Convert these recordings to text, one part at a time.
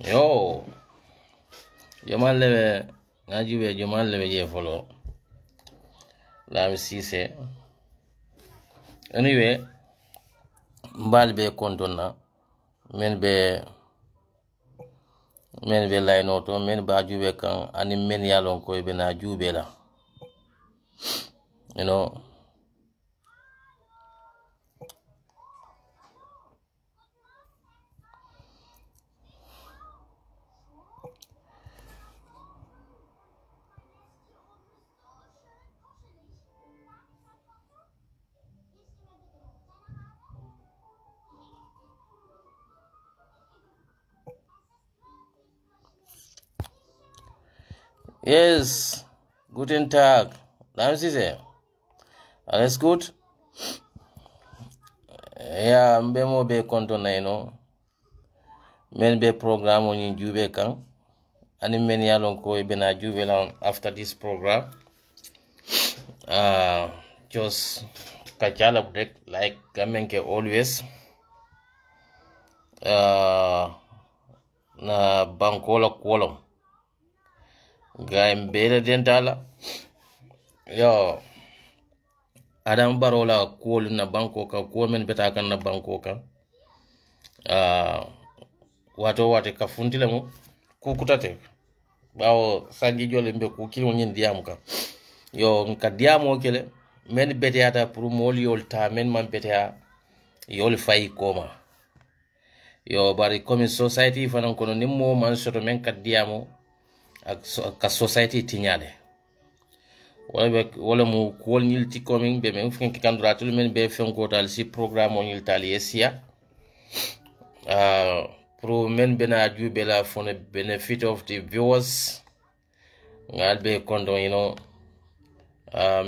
Yo, Jamal lebe najube Jamal lebe je follow. 𝒕𝒉𝒊𝒏. Anyway, mbal be kontona men be line to men ba jube kan ani men yalon ko be na jube la. You know. Yes, guten Tag. 𝒕𝒉𝒊𝒏. Alles gut? Ja, mbemo be konto na men be program on jube kan ani men yalon ko be na jube lan after this program. Just kachala break like kamenke always. Na bankola kolom. Gaim bela dentala. Yo. Adam Barrow'la kol na banko ka ko men beta kan na banko ka. Wato wate ka funtile mo ku kutate. Bawo sangi jole mbe ku kilo nyin diam ka. Yo nka diamo kele men bete ata pour mol yol ta men man bete yol fay koma. Yo bari comme society fanan kono nimmo man soto men ka diamo ka society tinyade. Wala mu kuol nilti coming be men fenki kandratul men be fenko tal si programme on iltali Esaa. Pro men bena jube la for the benefit of the viewers. Ngal be kondo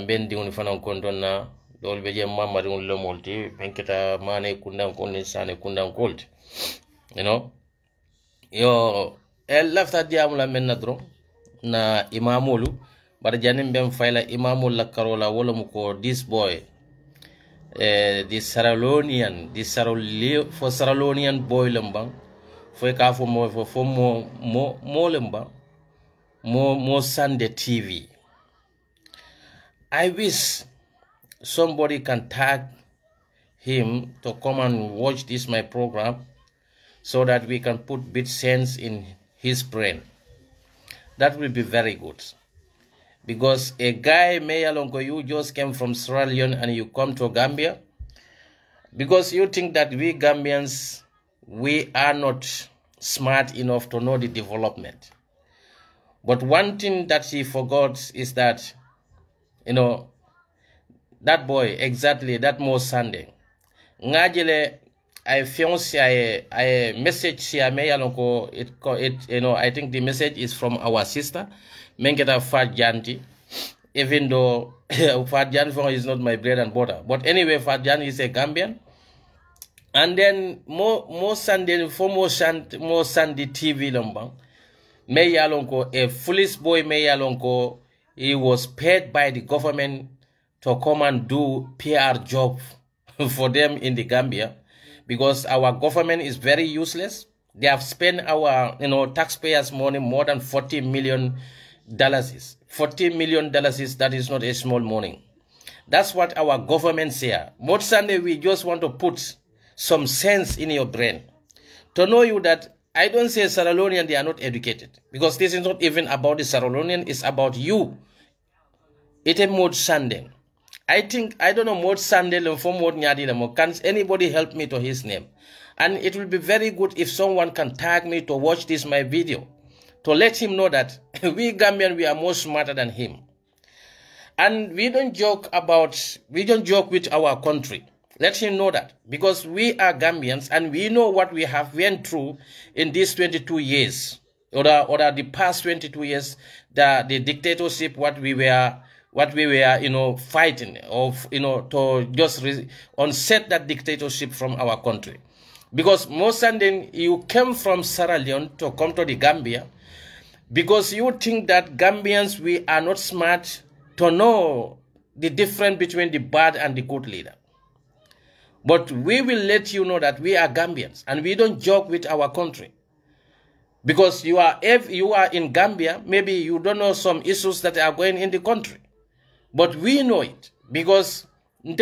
ben di un fanan kondo na dol be je mamari un lo molti benketa mane kundan kon sane kundan kolt. Yo el lafta diamula men na dro na imamulu bar janim ben fayla imamul la karola wala muko this boy the Saralonian for Saralonian boy lembang foi ka fo mo lembang mo Sunday TV. I wish somebody can tag him to come and watch this my program so that we can put bit sense in his brain. That will be very good. Because a guy, Mayalonko, you just came from Sierra Leone and you come to Gambia. Because you think that we Gambians, we are not smart enough to know the development. But one thing that he forgot is that, that boy, exactly, that more Sunday. Ngajele, I message here, Mayalonko, I think the message is from our sister, Mengeta Fadjanti, even though Fadjan is not my bread and butter. But anyway, Fadjan is a Gambian. And then more Sunday TV lombang. Mayalonko, a foolish boy Mayalonko, he was paid by the government to come and do PR job for them in the Gambia. Because our government is very useless. They have spent our taxpayers' money more than $40 million. $40 million, that is not a small money. That's what our government say. Most Sunday, we just want to put some sense in your brain. To know you that I don't say Saralonian, they are not educated. Because this is not even about the Saralonian, it's about you. It's a Mod Sunday. I don't know Mod Sunday from Mod Nyadilamo. Can anybody help me to his name? And it will be very good if someone can tag me to watch this my video. To let him know that we Gambian, we are more smarter than him. And we don't joke with our country. Let him know that. Because we are Gambians and we know what we have went through in these 22 years. Or the past 22 years, the dictatorship, what we were fighting to just unset that dictatorship from our country. Because most Sunday you came from Sierra Leone to come to the Gambia because you think that Gambians, we are not smart to know the difference between the bad and the good leader. But we will let you know that we are Gambians and we don't joke with our country. Because if you are in Gambia, maybe you don't know some issues that are going in the country. But we know it. Because you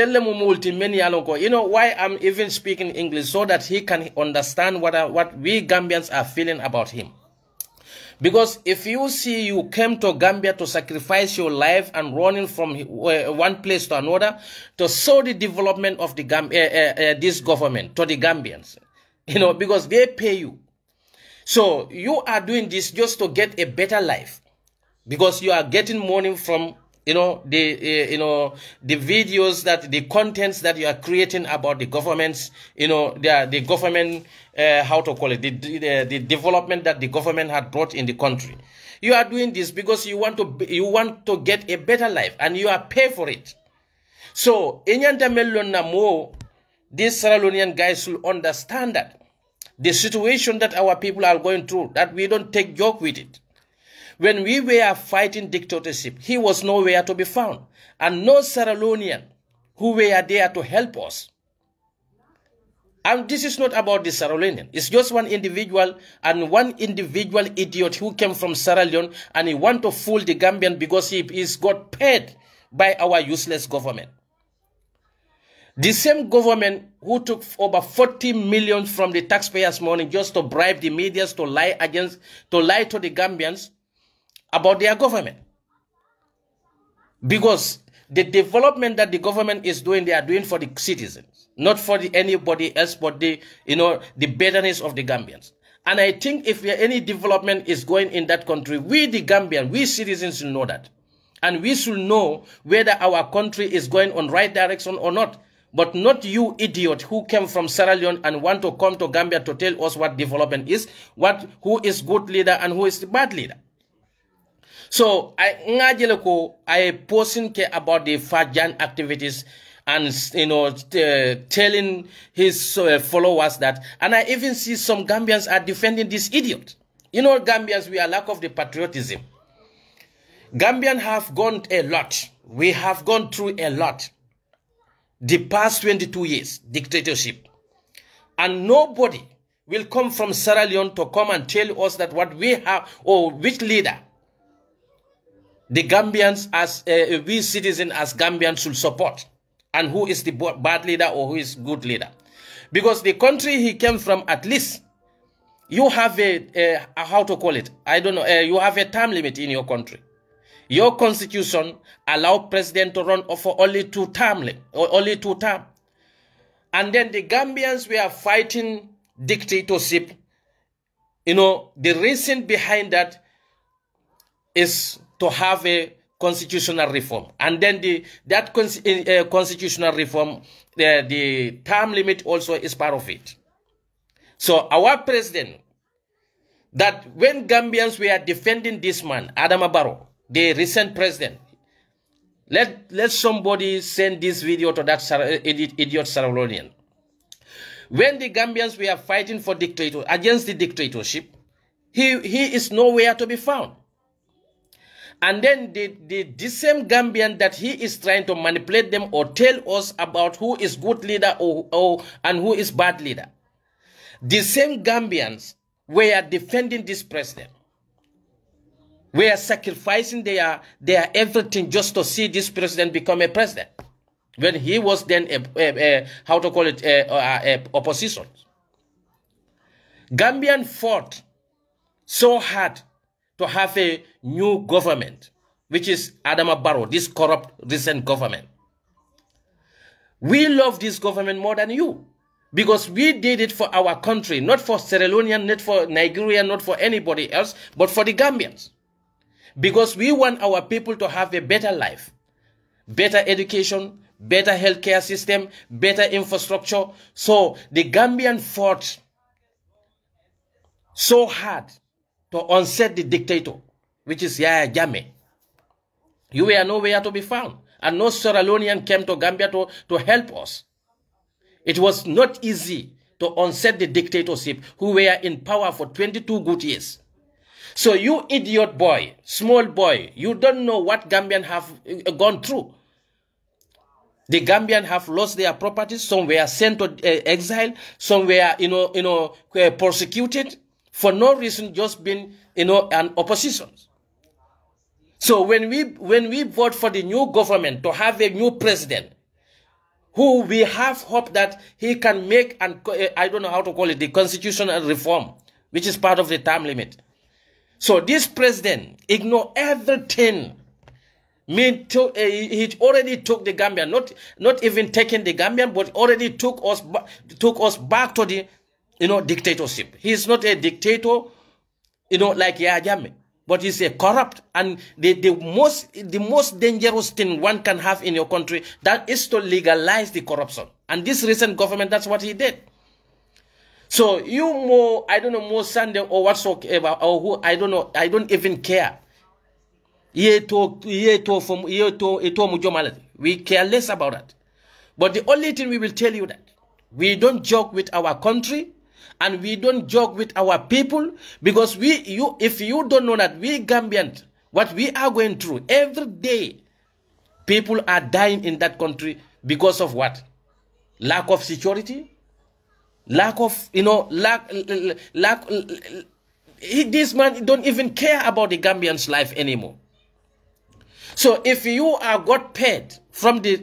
know why I'm even speaking English, so that he can understand what we Gambians are feeling about him. Because if you see you came to Gambia to sacrifice your life and running from one place to another to show the development of the this government to the Gambians, you know, because they pay you. So you are doing this just to get a better life, because you are getting money from the videos, that the contents that you are creating about the governments, the government, how to call it, the development that the government had brought in the country. You are doing this because you want to get a better life, and you are paid for it. So these Sierra Leonean guys should understand that the situation that our people are going through, that we don't take joke with it. When we were fighting dictatorship, he was nowhere to be found. And no Sierra Leonean who were there to help us. And this is not about the Sierra Leonean. It's just one individual, and one individual idiot who came from Sierra Leone, and he want to fool the Gambian because he is got paid by our useless government. The same government who took over 40 million from the taxpayers' money just to bribe the media to lie to the Gambians about their government. Because the development that the government is doing, they are doing for the citizens, not for anybody else, but the betterness of the Gambians. And I think if any development is going in that country, we the Gambian, we citizens should know that. And we should know whether our country is going on right direction or not. But not you idiot who came from Sierra Leone and want to come to Gambia to tell us what development is, who is good leader and who is the bad leader. So I posting about the Fajan activities, and telling his followers that, and I even see some Gambians are defending this idiot. You know, Gambians, we are lack of the patriotism. Gambians have gone a lot. We have gone through a lot. The past 22 years, dictatorship. And nobody will come from Sierra Leone to come and tell us that what we have, or which leader the Gambians, as we citizens as Gambians, should support, and who is the bad leader or who is good leader. Because the country he came from, at least you have how to call it, I don't know, you have a term limit in your country. Your constitution allows president to run for only 2 terms. And then the Gambians were fighting dictatorship. The reason behind that is to have a constitutional reform. And then that constitutional reform, the term limit also is part of it. So our president, that when Gambians were defending this man, Adama Barrow, the recent president, let somebody send this video to that idiot Sierra Leonean. When the Gambians were fighting for against the dictatorship, he is nowhere to be found. And then the same Gambian that he is trying to manipulate them or tell us about who is good leader and who is bad leader. The same Gambians were defending this president. We are sacrificing their everything just to see this president become a president, when he was then how to call it, opposition. Gambian fought so hard to have a new government, which is Adama Barrow, this corrupt recent government. We love this government more than you, because we did it for our country, not for Sierra Leonean, not for Nigeria, not for anybody else, but for the Gambians. Because we want our people to have a better life, better education, better healthcare system, better infrastructure. So the Gambian fought so hard to unseat the dictator, which is Yahya Jammeh. You were nowhere to be found. And no Sierra Leonean came to Gambia to help us. It was not easy to unseat the dictatorship who were in power for 22 good years. So you idiot boy, small boy, you don't know what Gambian have gone through. The Gambians have lost their properties. Some were sent to exile. Some were, persecuted for no reason, just being, an opposition. So when we vote for the new government to have a new president, who we have hope that he can make, and I don't know how to call it, the constitutional reform, which is part of the term limit. So this president ignore everything. He already took the Gambian, not even taking the Gambian, but already took us back to the dictatorship. He's not a dictator, like Yahya Jammeh, but he's a corrupt, and the most dangerous thing one can have in your country, that is to legalize the corruption. And this recent government, that's what he did. So I don't know, more Sunday or whatsoever, or who, I don't know, I don't even care. We care less about that. But the only thing we will tell you that we don't joke with our country, and we don't joke with our people, because if you don't know that we Gambians, what we are going through every day, people are dying in that country because of what? Lack of security, lack of, this man don't even care about the Gambians' life anymore. So if you are got paid from the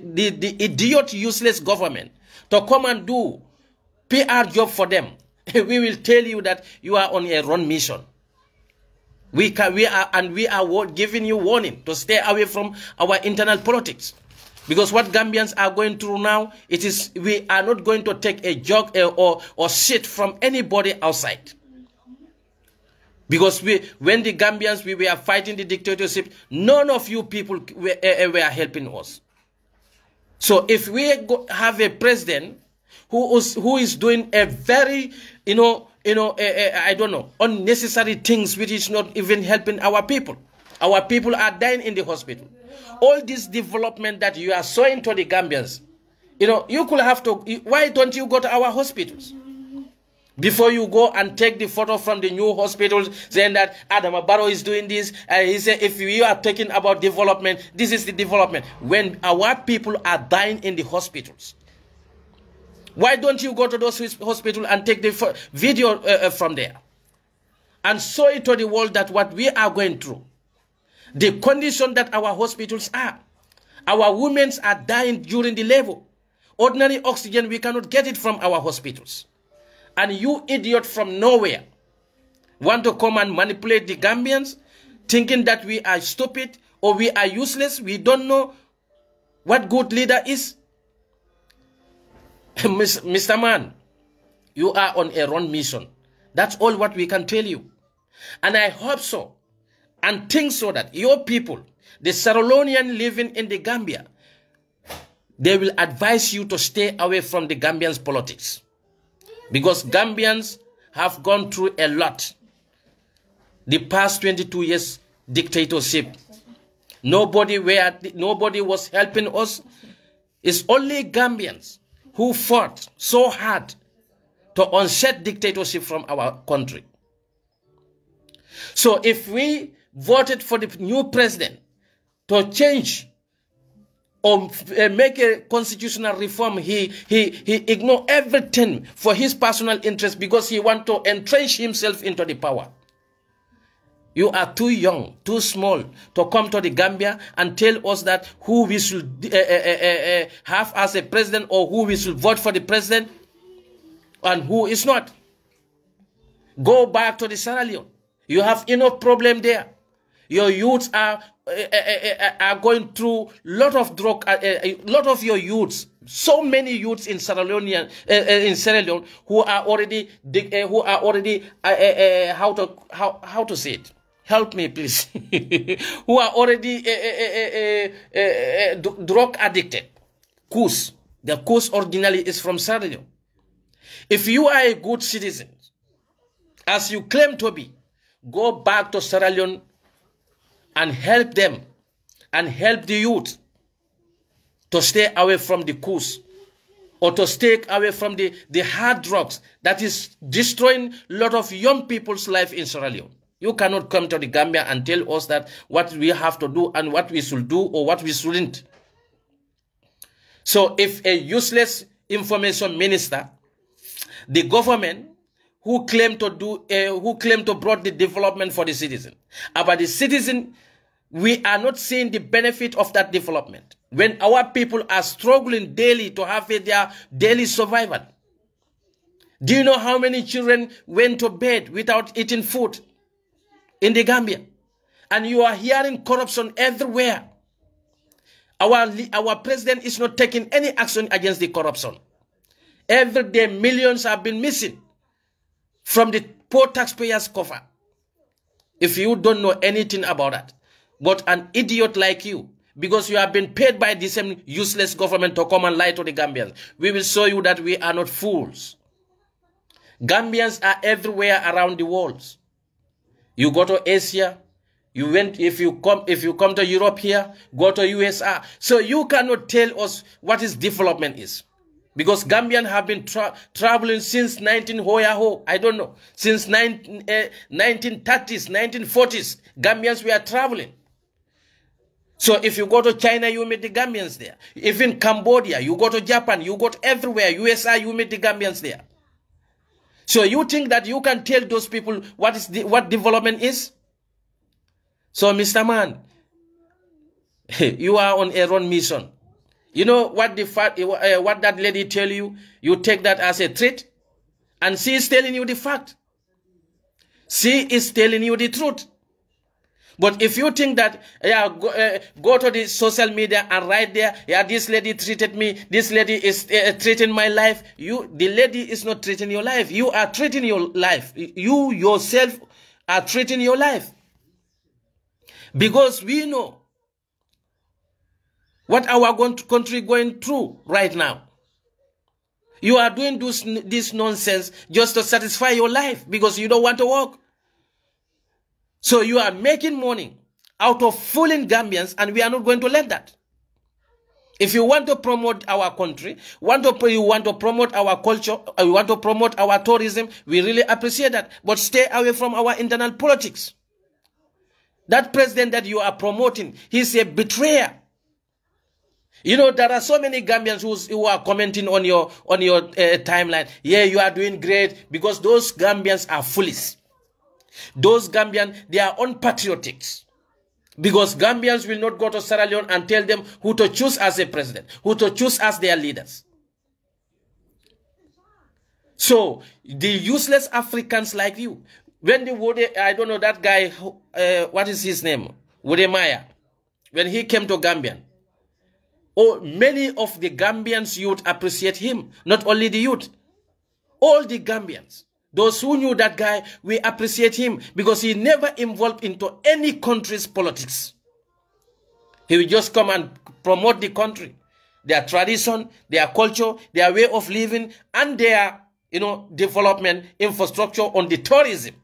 idiot, useless government to come and do PR job for them, we will tell you that you are on a wrong mission. We are giving you warning to stay away from our internal politics. Because what Gambians are going through now, we are not going to take a job or shit from anybody outside. Because when the Gambians, we were fighting the dictatorship, none of you people were helping us. So if we have a president who is doing a very, I don't know, unnecessary things which is not even helping our people. Our people are dying in the hospital. All this development that you are showing to the Gambians, you could have to, why don't you go to our hospitals? Before you go and take the photo from the new hospitals saying that Adama Barrow is doing this, he said if we are talking about development, this is the development. When our people are dying in the hospitals, why don't you go to those hospitals and take the video from there and show it to the world that what we are going through, the condition that our hospitals are. Our women are dying during the labor. Ordinary oxygen, we cannot get it from our hospitals. And you idiot from nowhere want to come and manipulate the Gambians, thinking that we are stupid or we are useless. We don't know what good leader is. Mr. Man, you are on a wrong mission. That's all what we can tell you. And I hope so and think so that your people, the Sierra Leonean living in the Gambia, they will advise you to stay away from the Gambians' politics. Because Gambians have gone through a lot. The past 22 years dictatorship. Nobody was helping us. It's only Gambians who fought so hard to unset dictatorship from our country. So if we voted for the new president to change or make a constitutional reform, he ignored everything for his personal interest because he wants to entrench himself into the power. You are too young, too small to come to the Gambia and tell us that who we should have as a president or who we should vote for the president and who is not. Go back to the Sierra Leone. You have enough problem there. Your youths are going through lot of drug. Lot of your youths, so many youths in Sierra Leone, who are already how to say it? Help me, please. Who are already drug addicted. Kus. The Kus originally is from Sierra Leone. If you are a good citizen, as you claim to be, go back to Sierra Leone and help them and help the youth to stay away from the Kus or to stay away from the hard drugs that is destroying a lot of young people's life in Sierra Leone. You cannot come to the Gambia and tell us that what we have to do and what we should do or what we shouldn't. So if a useless information minister, the government who claim to brought the development for the citizen, but the citizen, we are not seeing the benefit of that development. When our people are struggling daily to have their daily survival. Do you know how many children went to bed without eating food in the Gambia? And you are hearing corruption everywhere. Our president is not taking any action against the corruption. Every day, millions have been missing from the poor taxpayers' cover. If you don't know anything about that, but an idiot like you, because you have been paid by the same useless government to come and lie to the Gambians, we will show you that we are not fools. Gambians are everywhere around the world. You go to Asia, if you come to Europe here, go to USA. So you cannot tell us what is development is. Because Gambians have been traveling since 1900, I don't know, since 1930s, 1940s, Gambians were traveling. So if you go to China, you meet the Gambians there. If in Cambodia, you go to Japan, you go to everywhere, USA, you meet the Gambians there. So you think that you can tell those people what development is? So Mr. Man, you are on a wrong mission. You know what what that lady tell you? You take that as a threat, and she is telling you the fact. She is telling you the truth. But if you think that, yeah, go to the social media and write there, yeah, this lady treated me, this lady is treating my life. The lady is not treating your life. You are treating your life. You yourself are treating your life. Because we know what our country going through right now. You are doing this nonsense just to satisfy your life because you don't want to work. So you are making money out of fooling Gambians, and we are not going to let that. If you want to promote our country, you want to promote our culture, you want to promote our tourism, we really appreciate that. But stay away from our internal politics. That president that you are promoting, he's a betrayer. You know, there are so many Gambians who are commenting on your timeline. Yeah, you are doing great, because those Gambians are foolish. Those Gambians, they are unpatriotic. Because Gambians will not go to Sierra Leone and tell them who to choose as a president, who to choose as their leaders. So, the useless Africans like you, when I don't know that guy, what is his name? Maya, when he came to Gambia, many of the Gambians youth appreciate him. Not only the youth, all the Gambians. Those who knew that guy, we appreciate him because he never involved into any country's politics. He will just come and promote the country, their tradition, their culture, their way of living, and their, development infrastructure on the tourism.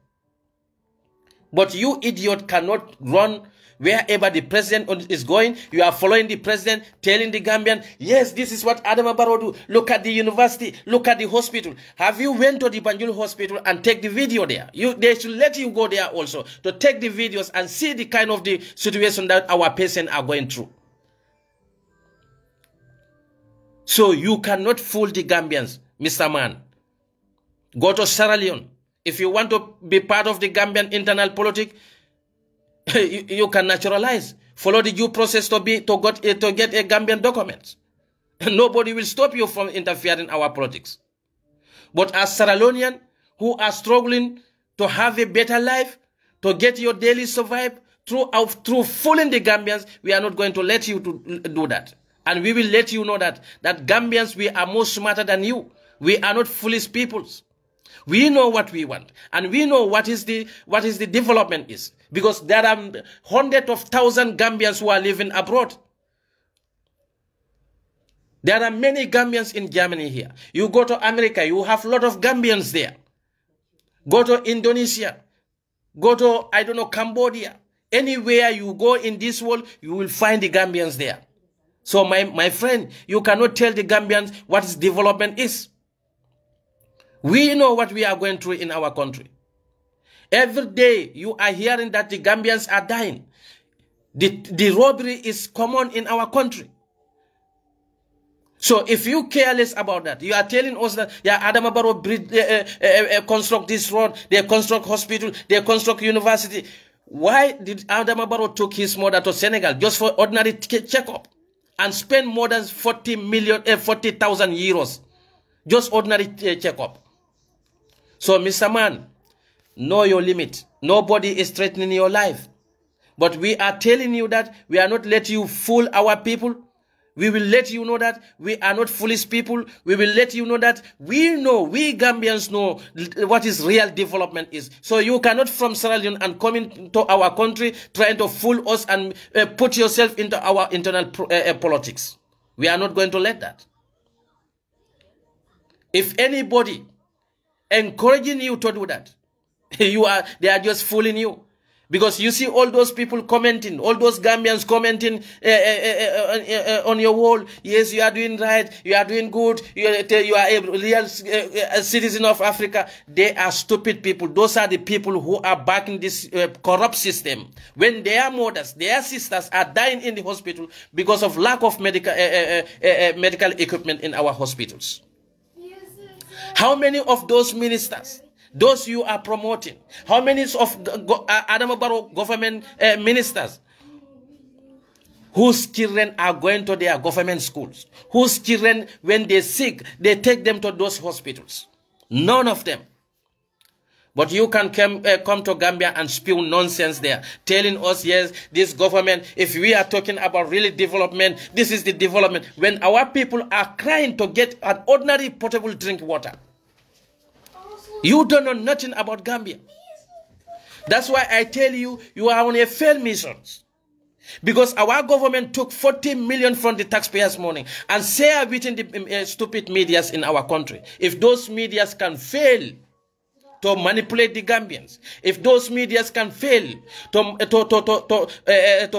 But you idiot cannot run wherever the president is going. You are following the president, telling the Gambian, yes, this is what Adama Barrow do. Look at the university, look at the hospital. Have you went to the Banjul hospital and take the video there? They should let you go there also to take the videos and see the kind of the situation that our patients are going through. So you cannot fool the Gambians, Mr. Man. Go to Sierra Leone. If you want to be part of the Gambian internal politics, you can naturalize. Follow the due process to get a Gambian document. Nobody will stop you from interfering in our politics. But as Sierra Leoneans who are struggling to have a better life, to get your daily survive through fooling the Gambians, we are not going to let you to do that. And we will let you know that Gambians, we are more smarter than you. We are not foolish peoples. We know what we want, and we know what is the development is, because there are hundreds of thousands Gambians who are living abroad. There are many Gambians in Germany here. You go to America, you have a lot of Gambians there. Go to Indonesia, go to, I don't know, Cambodia. Anywhere you go in this world, you will find the Gambians there. So my friend, you cannot tell the Gambians what development is. We know what we are going through in our country. Every day you are hearing that the Gambians are dying. The robbery is common in our country. So if you careless about that, you are telling us that Adama Barrow construct this road, they construct hospital, they construct university. Why did Adama Barrow took his mother to Senegal just for ordinary checkup and spend more than 40,000 euros just ordinary checkup? So Mr. Man, know your limit. Nobody is threatening your life, but we are telling you that we are not let you fool our people. We will let you know that we are not foolish people. We will let you know that we Gambians know what is real development is. So you cannot from Sierra Leone and come into our country trying to fool us and put yourself into our internal politics. We are not going to let that. If anybody encouraging you to do that, they are just fooling you. Because you see all those people commenting, all those Gambians commenting on your wall. Yes, you are doing right. You are doing good. You are a real citizen of Africa. They are stupid people. Those are the people who are backing this corrupt system. When their mothers, their sisters are dying in the hospital because of lack of medical equipment in our hospitals. How many of those ministers, those you are promoting, how many of Adama Barrow government ministers whose children are going to their government schools, whose children, when they're sick, they take them to those hospitals? None of them. But you can come to Gambia and spew nonsense there, telling us, yes, this government, if we are talking about really development, this is the development, when our people are crying to get an ordinary potable drink water. You don't know nothing about Gambia. That's why I tell you, you are on a failed mission. Because our government took 40 million from the taxpayers' money and share within the stupid medias in our country. If those medias can fail to manipulate the Gambians, if those medias can fail to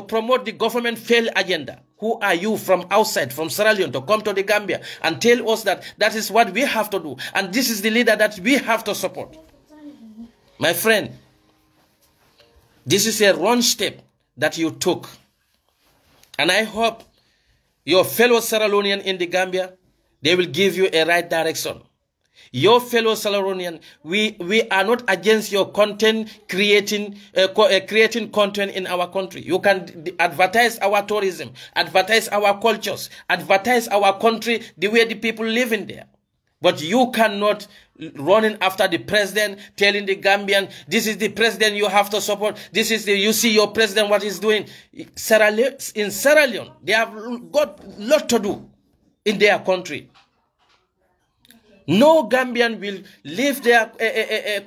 promote the government failed agenda, who are you from outside, from Sierra Leone, to come to the Gambia and tell us that that is what we have to do and this is the leader that we have to support? My friend, this is a wrong step that you took. And I hope your fellow Sierra Leonean in the Gambia, they will give you a right direction. Your fellow Sierra Leonean, we are not against your content creating content in our country. You can advertise our tourism, advertise our cultures, advertise our country the way the people live in there. But you cannot running after the president, telling the Gambian, this is the president you have to support. This is you see your president what he's doing. In Sierra Leone, they have got a lot to do in their country. No Gambian will leave their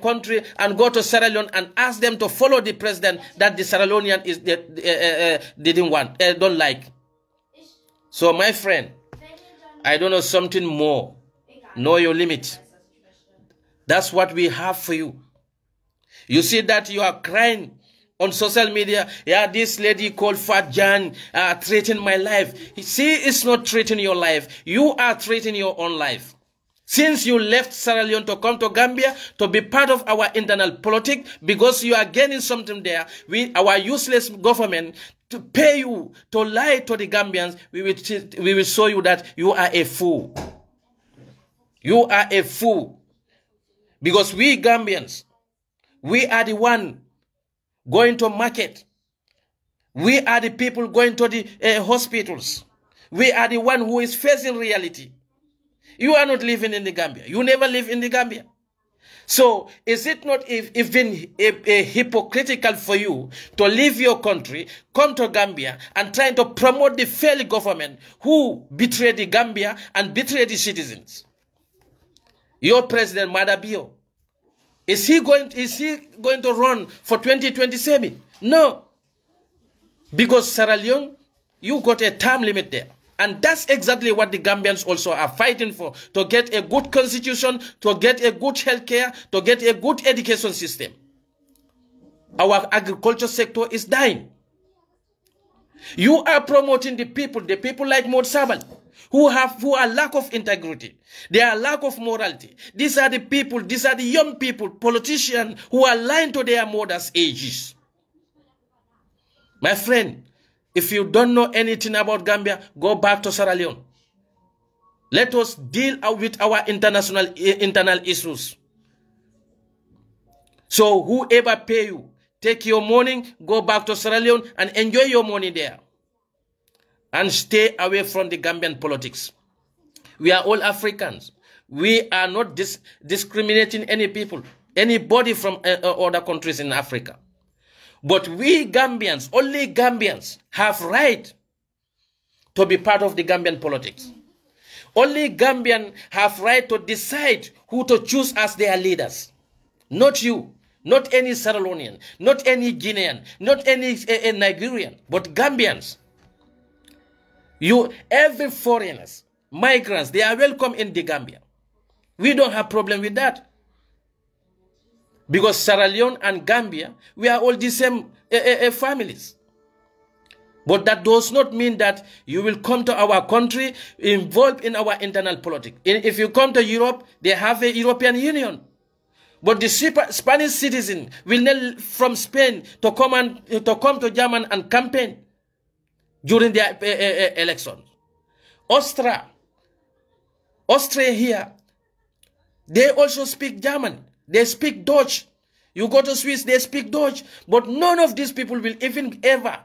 country and go to Sierra Leone and ask them to follow the president that the Sierra Leonean don't like. So my friend, I don't know something more. Know your limit. That's what we have for you. You see that you are crying on social media. Yeah, this lady called Fat Jan threatening my life. See, it's not threatening your life. You are threatening your own life. Since you left Sierra Leone to come to Gambia to be part of our internal politics, because you are gaining something there, our useless government, to pay you to lie to the Gambians, we will show you that you are a fool. You are a fool. Because we Gambians, we are the one going to market. We are the people going to the hospitals. We are the one who is facing reality. You are not living in the Gambia. You never live in the Gambia. So is it not even hypocritical for you to leave your country, come to Gambia and try to promote the failed government who betrayed the Gambia and betrayed the citizens? Your president, Madabio, is he going to run for 2027? No. Because Sierra Leone, you got a term limit there. And that's exactly what the Gambians also are fighting for, to get a good constitution, to get a good healthcare, to get a good education system. Our agriculture sector is dying. You are promoting the people like 𝒂𝒊𝒏, who are lack of integrity. They are lack of morality. These are the people, these are the young people, politicians who are lying to their mothers' ages. My friend, if you don't know anything about Gambia, go back to Sierra Leone. Let us deal with our internal issues. So whoever pay you, take your money, go back to Sierra Leone and enjoy your money there. And stay away from the Gambian politics. We are all Africans. We are not discriminating any people, anybody from other countries in Africa. But we Gambians, only Gambians, have right to be part of the Gambian politics. Only Gambians have right to decide who to choose as their leaders. Not you, not any Sierra Leonean, not any Guinean, not any Nigerian, but Gambians. Every foreigners, migrants, they are welcome in the Gambia. We don't have problem with that. Because Sierra Leone and Gambia, we are all the same families. But that does not mean that you will come to our country involved in our internal politics. If you come to Europe, they have a European Union. But the Spanish citizen will not from Spain to come to Germany and campaign during their elections. Austria here, they also speak German. They speak Dutch. You go to Swiss, they speak Dutch. But none of these people will even ever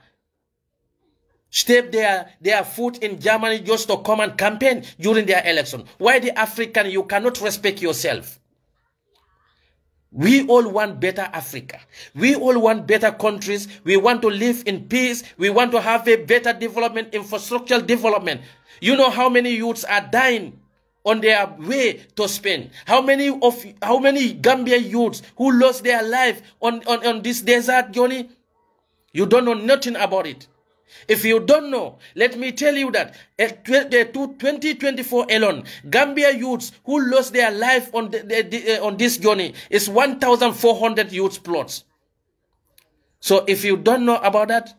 step their foot in Germany just to come and campaign during their election. Why the African, you cannot respect yourself? We all want better Africa. We all want better countries. We want to live in peace. We want to have a better development, infrastructural development. You know how many youths are dying on their way to Spain? How many Gambian youths who lost their life on this desert journey? You don't know nothing about it. If you don't know, let me tell you that at 2024 alone, Gambia youths who lost their life on this journey is 1,400 youths plots. So if you don't know about that,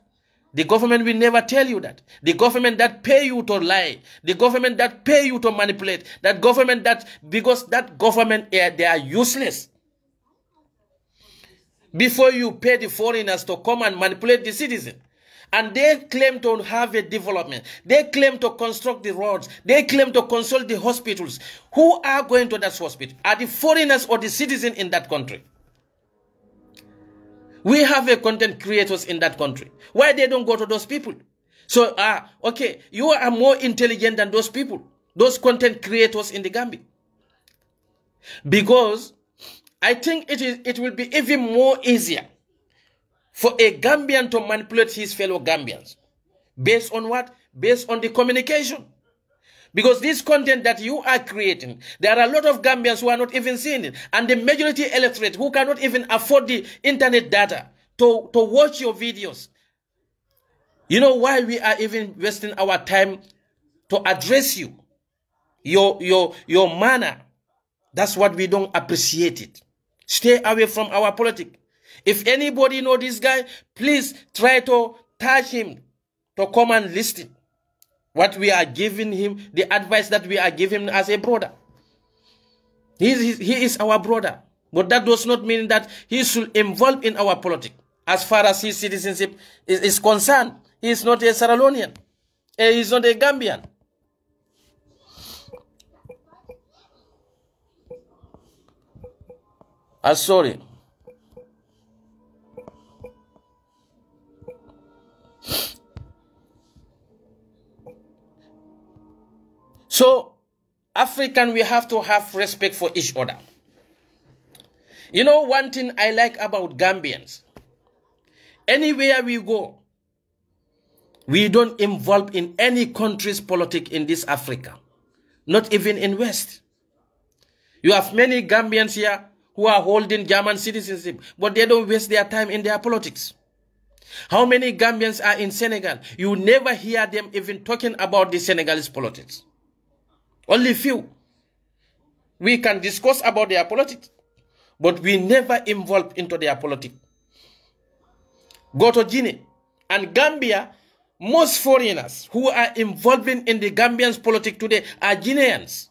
the government will never tell you that. The government that pay you to lie, the government that pay you to manipulate, that government because that government, they are useless. Before you pay the foreigners to come and manipulate the citizen, and they claim to have a development, they claim to construct the roads, they claim to construct the hospitals. Who are going to that hospital? Are the foreigners or the citizens in that country? We have a content creators in that country. Why they don't go to those people? So, okay, you are more intelligent than those people, those content creators in the Gambia. Because I think it will be even more easier for a Gambian to manipulate his fellow Gambians. Based on what? Based on the communication. Because this content that you are creating, there are a lot of Gambians who are not even seeing it. And the majority electorate who cannot even afford the internet data to watch your videos. You know why we are even wasting our time to address you? Your manner. That's what we don't appreciate it. Stay away from our politics. If anybody know this guy, please try to touch him to come and listen. What we are giving him, the advice that we are giving him as a brother. He is our brother. But that does not mean that he should involve in our politics. As far as his citizenship is concerned, he is not a Sierra Leonean. He is not a Gambian. Sorry. So, African, we have to have respect for each other. You know, one thing I like about Gambians, anywhere we go, we don't involve in any country's politics in this Africa, not even in West. You have many Gambians here who are holding German citizenship, but they don't waste their time in their politics. How many Gambians are in Senegal? You never hear them even talking about the Senegalese politics. Only few. We can discuss about their politics, but we never involve into their politics. Go to Guinea and Gambia, most foreigners who are involving in the Gambians' politics today are Guineans.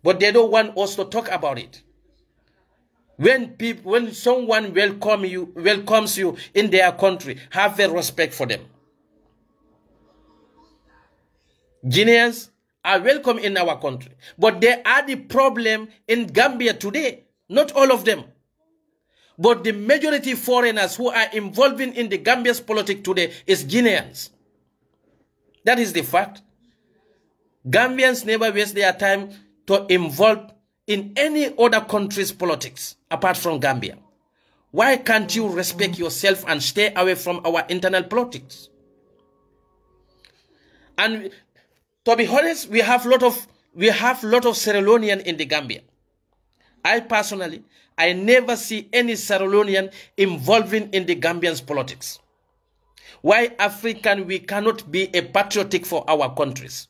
But they don't want us to talk about it. When someone welcomes you in their country, have a respect for them. Guineans are welcome in our country. But they are the problem in Gambia today. Not all of them. But the majority foreigners who are involving in the Gambia's politics today is Guineans. That is the fact. Gambians never waste their time to involve in any other country's politics apart from Gambia. Why can't you respect yourself and stay away from our internal politics? And to be honest, we have lot of Sierra Leonean in the Gambia. I personally, I never see any Sierra Leonean involving in the Gambian's politics. Why African we cannot be a patriotic for our countries?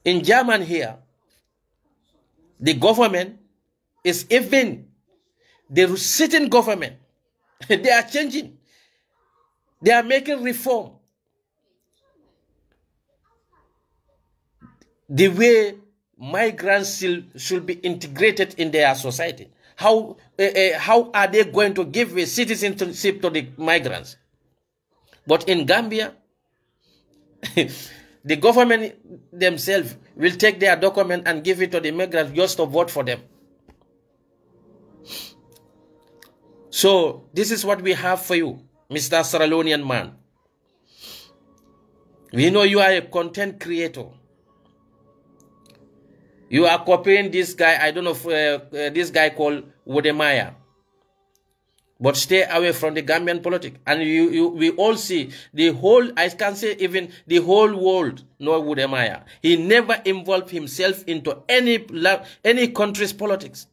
In Germany here, the government is even the sitting government. They are changing. They are making reform. The way migrants should be integrated in their society. How are they going to give a citizenship to the migrants? But in Gambia, the government themselves will take their document and give it to the migrants just to vote for them. So this is what we have for you, Mr. Sierra Leonean man. We know you are a content creator. You are copying this guy, I don't know if this guy called Wodemaya. But stay away from the Gambian politics. And we all see the whole, I can say even the whole world know Wodemaya. He never involved himself into any country's politics.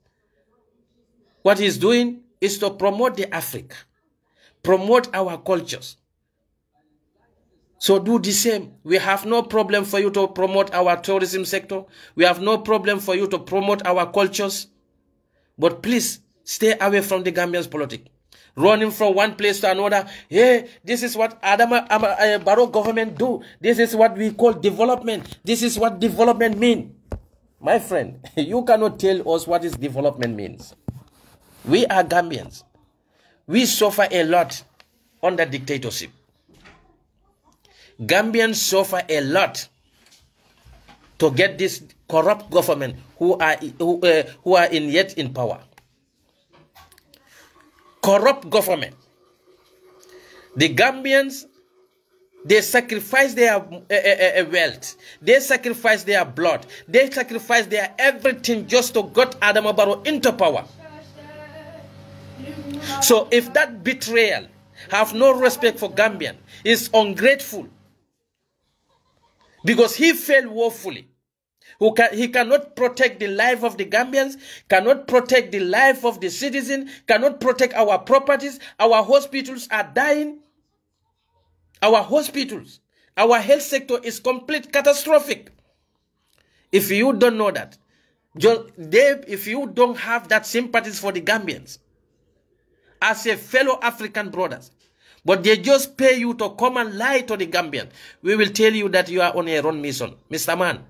What he's doing is to promote the Africa, promote our cultures. So do the same. We have no problem for you to promote our tourism sector. We have no problem for you to promote our cultures. But please, stay away from the Gambian's politics. Running from one place to another. Hey, this is what Barrow government do. This is what we call development. This is what development means. My friend, you cannot tell us what is development means. We are Gambians. We suffer a lot under dictatorship. Gambians suffer a lot to get this corrupt government who are yet in power. Corrupt government. The Gambians, they sacrifice their wealth. They sacrifice their blood. They sacrifice their everything just to get Adama Barrow into power. So if that betrayal have no respect for Gambian, is ungrateful, because he failed woefully. He cannot protect the life of the Gambians, cannot protect the life of the citizen, cannot protect our properties. Our hospitals are dying. Our hospitals, our health sector is complete catastrophic. If you don't know that, if you don't have that sympathies for the Gambians, as a fellow African brothers, but they just pay you to come and lie to the Gambian, we will tell you that you are on a wrong mission. Mr. Man,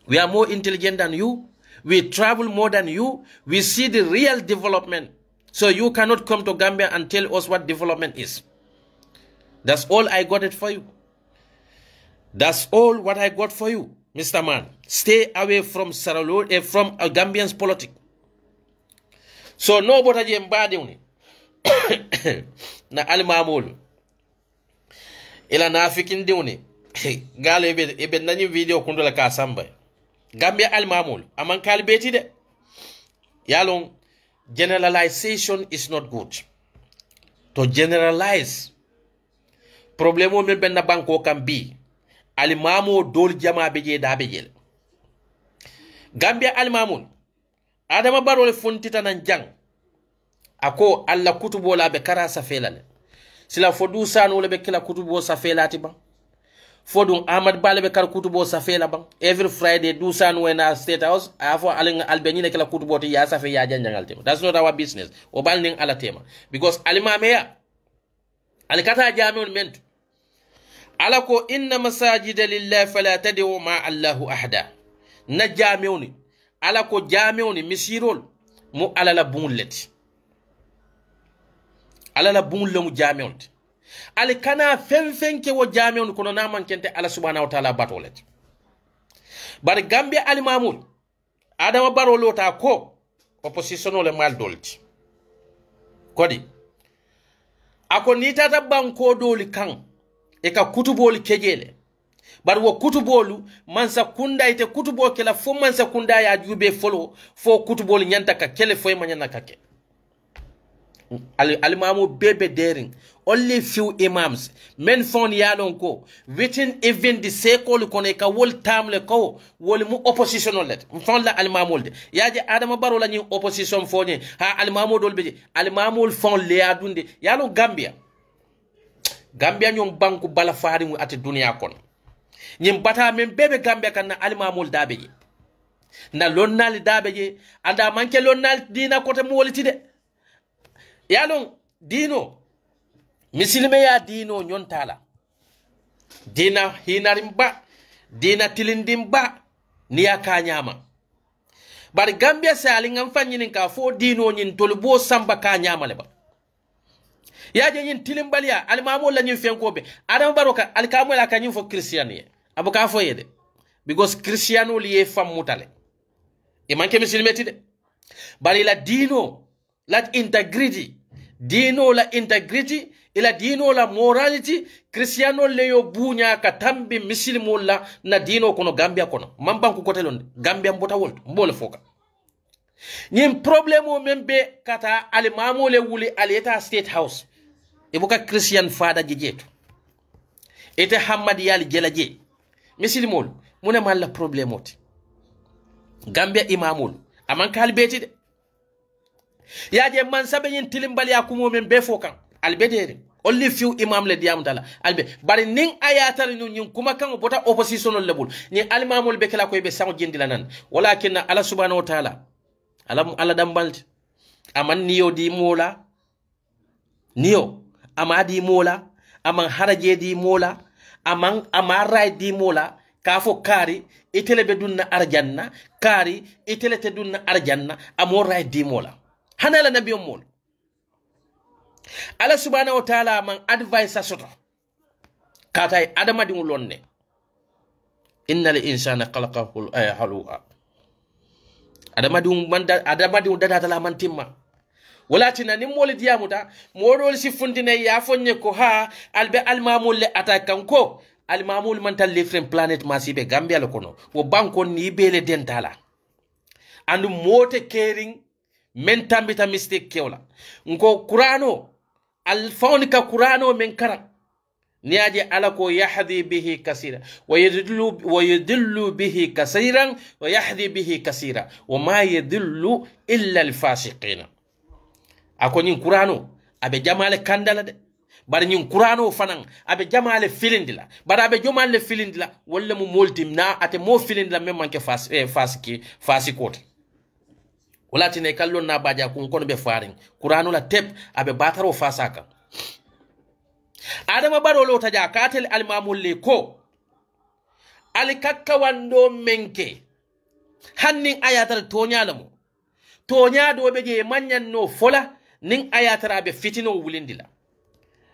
we are more intelligent than you. We travel more than you. We see the real development. So you cannot come to Gambia and tell us what development is. That's all I got it for you. That's all what I got for you, Mr. Man. Stay away from from Gambian's politics. So nobody embody na alimamul ila nafikin diuni galo ibe nani video kundola ka samba Gambia alimamul aman kalbeti de yalong generalization is not good. To generalize problemo men benna banko kan bi alimamo dol jama beje da bejel Gambia alimamul Adama Barrow le funtita nan jang ako alla kutubo la be kara safelale sila fodu sanu le be kila kutubo safelati ba fodun Ahmad Bale be kar kutubo safela ba every Friday do sanu wena State House afo alinga albeni kila kutubo to ya safe ya janjangal tema. That's not our business o balning ala tema because alimame ya alikata jami'un mentu ala ko inna masajida lillahi fala tad'u ma Allahu ahada na jami'un ala ko jami'un misirol mu ala la bunleti ala la bunle mu jami'un ali kana fenke wo jami'un kono na man kente ala subhanahu wa ta'ala batolet bar Gambia ali mamul Adama Barrow lota ko opposition le mal dolti kodi ako ni tata banko doli kan e ka kutuboli kejele bar wo kutubolu mansa kunda ite kutubo kela fo mansa kunda ya jube folo fo kutuboli nyanta ka kele fo manyana kake al mamu bebe daring only few imams men fon yalon ko within even the sekol kono ka wol tamle ko wol mu opposition let fon la al mamul de yaje Adama Barrow la ni opposition foni ha al mamul dol beje al mamul fon le adunde yalo Gambia nyom banku bala faari mu ate dunia kono nyim bata men bebe Gambia kan na al mamul dabeje na lonnal dabeje anda manke lonnal dina ko te mo woliti de yalon dino misilme ya dino nyontala dina hinarimba dina tilindimba niya kanyama bari Gambia sali ngam fanyinin ka fo dino nyin tolbo samba kanyama leba yaje nyin tilimbalia almamo la nyin fenkobe Adama Barrow ka alkamo la kanyin fo christianie abuka fo yede because christiano liye fam mutale e manke misilme tide bari la dino la integrity dino la integrity ila dino la morality Cristiano leyo bunya ka tambi misilimo la na dino kono Gambia kono mambanku kotelon Gambia mbota wolt mbole foka nyim problemo membe kata alimamo le wuli aleta state house ibuka Christian fada jejeto ete Hamadi yali jelaje misilimo mune malla problemoti Gambia imamul aman kalbeti de yaje man sabe yin tilimbali akumo men be fokan albedere only few imam le diam dala albe bari ning ayatar nyun kuma kan bota opposition lebul ni almamul be kala ko be sango jindila nan walakin ala subhanahu wa ta'ala alam ala dambalti aman niyo di mola niyo amadi mola aman haraje di mola aman amara di mola kafo kari itele be dunna arjanna kari itele te dunna arjanna amora di mola hanala nabiyo mol ala subhanahu wa ta'ala man advice soto katay adama di lonne innal insana khalaqahu halua adama di data la man timma walatina nim mol diamuta modol si fundine ya fonye ko ha albe almamul le atakan ko almamul man tal different planet masibe Gambia le kono wo banko ni bele dentala andu mote caring men tambita mistake kewla ngo Qur'ano al fawnika Qur'ano men kara niaje ala ko yahdi bihi kasira wa yadillu bihi kaseeran wa yahdi bihi kasira wa ma yadillu illa al fasiqin ako nyin Qur'ano abe jamale kandala de bar nyin Qur'ano fanan abe jamale filindila bar abe jamale filindila walla mu moltimna ate mo filindila men manke fasikoti wala tine kallon na baja kun kono be farin Qur'anu la tep abe bataro fasaka Adama Barrow lo taja katel almamul le ko alikakka wando menke hannin ayatar tonya lamu tonya do be je manyan no fola nin ayatar abe fitino wulindila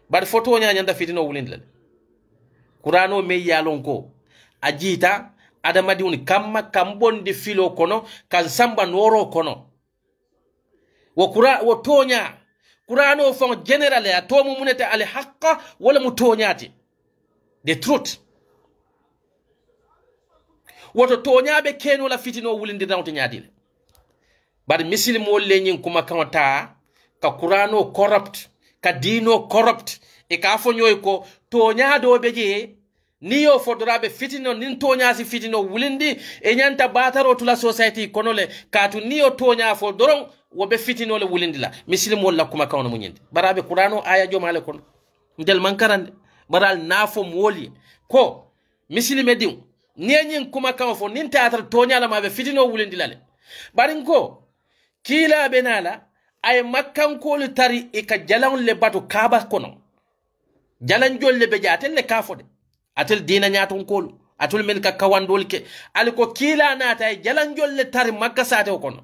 bar foto nya nyanda fitino wulindila Qur'ano me yalon ko ajita Adama diuni kamma kambondi filo kono kan samba noro kono wo tonya Qur'ano fon general ya to mu munete al haqqa wala mu tonyati the truth woto tonya be keno la fitino wulindi dawto nyaadile bar misilimo lenyin kuma kanta ka Qur'ano corrupt ka dino corrupt e ka fonyoy ko tonya do beje niyo fodorabe fitino nin tonya si fitino wulindi e nyanta bataro to la society konole katu niyo tonya fodoron wobe fitino le wulindila misilimo la kuma kawno munyinde barabe Qur'ano aya jomale kon ndel mankarande baral nafo moli ko misilime diw nenyin kuma kawo fo nin teatar tonya la mabe fitino wulindila le barin ko kila benala ay makkan ko le tari e ka jalan le batu kaba kono jalan jolle be jatel le kafode atel dina nyaton kolu atul men ka kawandol ke aliko kila nata ay jalan jolle tari makka sate kono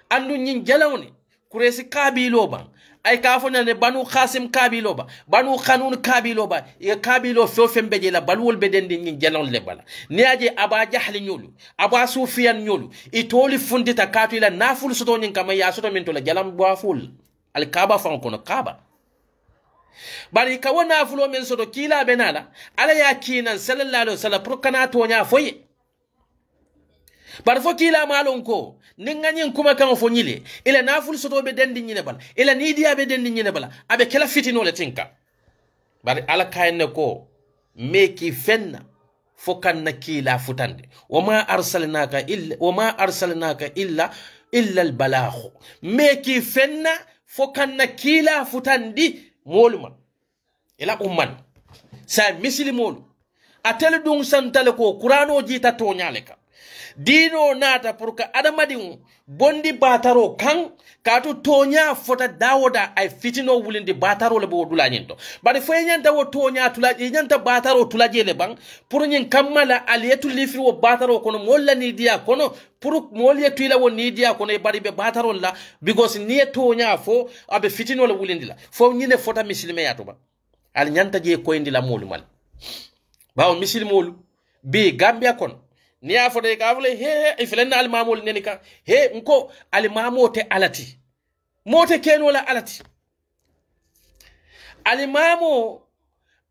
andu nyin jalawni kuresi kabilo ban ay ka fo ne banu qasim kabilo ba banu khanun kabilo ba e kabilo fo fembe je la balwol be den ni jalon le bala ni aje aba jahl nyulu aba sufiyan nyulu itoli fundita katu ila naful soto nyin kama ya soto min to la jalam bo ful al kaba fan kono kaba bari ka wana fulo men soto kila benala ala ya kinan sallallahu alaihi wasallam pour kana to nya foye bar fo kila malon ko ninga nyin kuma kan fo nyile ila naful soto be dendi nyine bal ila nidiya be dendi nyine bala abe kala fitino le tinka bari ala kayne ko meki fenna fo kan na kila futande wama arsalnaka illa al balagh meki fenna fo kan na kila futandi moluma ila umman sa misili molu atel dung santale ko qur'ano jita to nyaleka dino nata pour ka adamadin bondi bataro kan katu tonya fota dawoda ay fitino wulindi bataro le bo dula nyinto bari fo nyanta wo tonya tulaje nyanta bataro tulaje le bang pour nyin kammala aliyetu lifri wo bataro kono molla ni dia kono pour molye tuila wo ni dia kono e bari be bataro la because ni tonya fo abe fitino le wulindi la fo nyine fota muslime yato ba al nyanta je ko indi la molu mal bawo muslimolu be gambia kono ni afode ka vule he iflenna al mamul nenika he nko al mamote alati mote keno la alati al mamo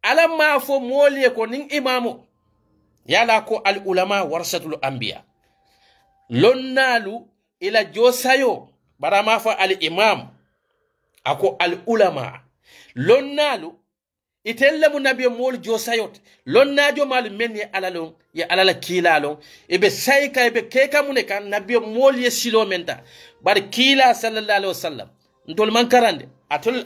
ala ma fo moliye ko nin imamo yala ko al ulama warasatul anbiya lonnalu ila josayo barama fa al imam ako al ulama lonnalu itella mu nabiyo mol josayot lonnajo mal menni alalon ya alala kilalo ibe sayka ibe keka mun kan nabiyo mol ye silo menta bar kila sallallahu alaihi wasallam ntol man karande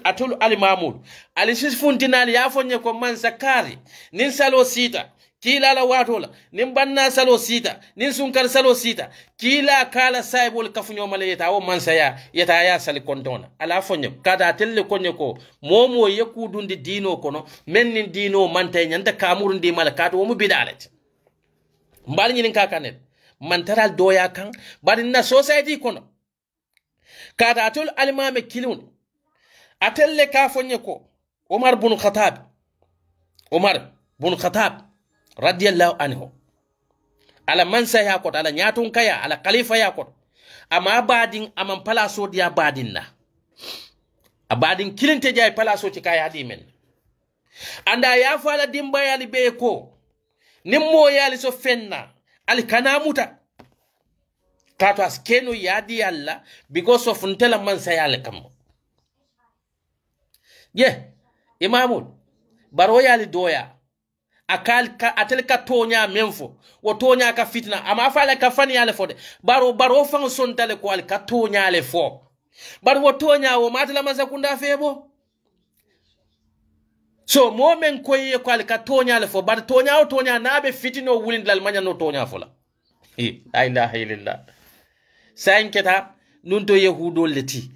atul al mamul ali sisfuntinal ya fonye ko man sakari nin salo sita kila la watola nin banna salo sita nin sunkar salo sita kila kala saibul kafunyo malayeta o mansaya yeta ya sali kontona ala fonye kada telle konye ko momo yeku dundi dino kono mennin dino mantay nyanda kamurundi malakato mo bidalet mbal nyinin kakanet mantaral doya kan bari na society kono kada atul alimame kilun atelle ka fonye ko Umar bin Khattab radiyallahu anhu ala mansa ya ko ala nyatun kaya ala khalifa ya ko ama badin aman palaso dia badin na abadin kilinte jay palaso ti kaya di men anda ya fala dimba yali be ko nimmo yali so fenna al kanamuta kato askenu yadi alla because of ntela mansa yali kam imamul baro yali doya akal ka atel ka tonya menfo wo tonya ka fitna ama fala ka fani yale fode baro fan son tale ko al ka tonya le fo bar wo tonya wo matala masakunda febo so momen koye ko al ka tonya le fo bar tonya o tonya nabe fitino wulin dal manya no tonya fola la ilaha illallah sanketa nunto yahudo leti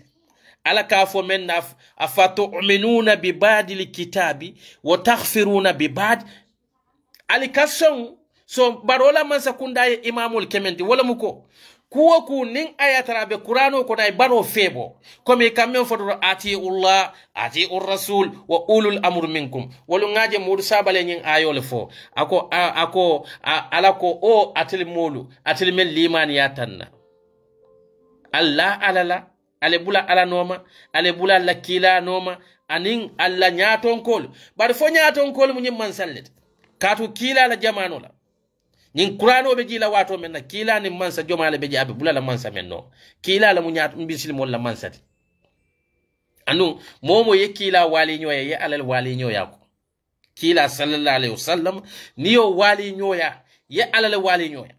ala ka fo men naf afatu'minuna bi badil kitabi wa taghfiruna bi bad alikason so barola man sakunda imamul kementi wala muko kuwa ku nin ayatara be qur'ano ko nay baro febo comme kamen fodoro atiullah atiur rasul wa ulul amr minkum wala ngaje mudu sabale nyin ayole fo ako alako o atil molu atil men limani yatanna allah alala ale bula ala noma ale bula lakila noma anin alla nyaton kol bar fo nyaton kol mun man sallet katu kila la jamano la nyin qur'ano be jila wato men na kila ni mansa jomale be jabe bula la mansa men no kila la munyat mbisil mon la mansati anu momo ye kila wali nyoya ye alal wali nyoya ko kila sallallahu alaihi wasallam niyo wali nyoya ye alal wali nyoya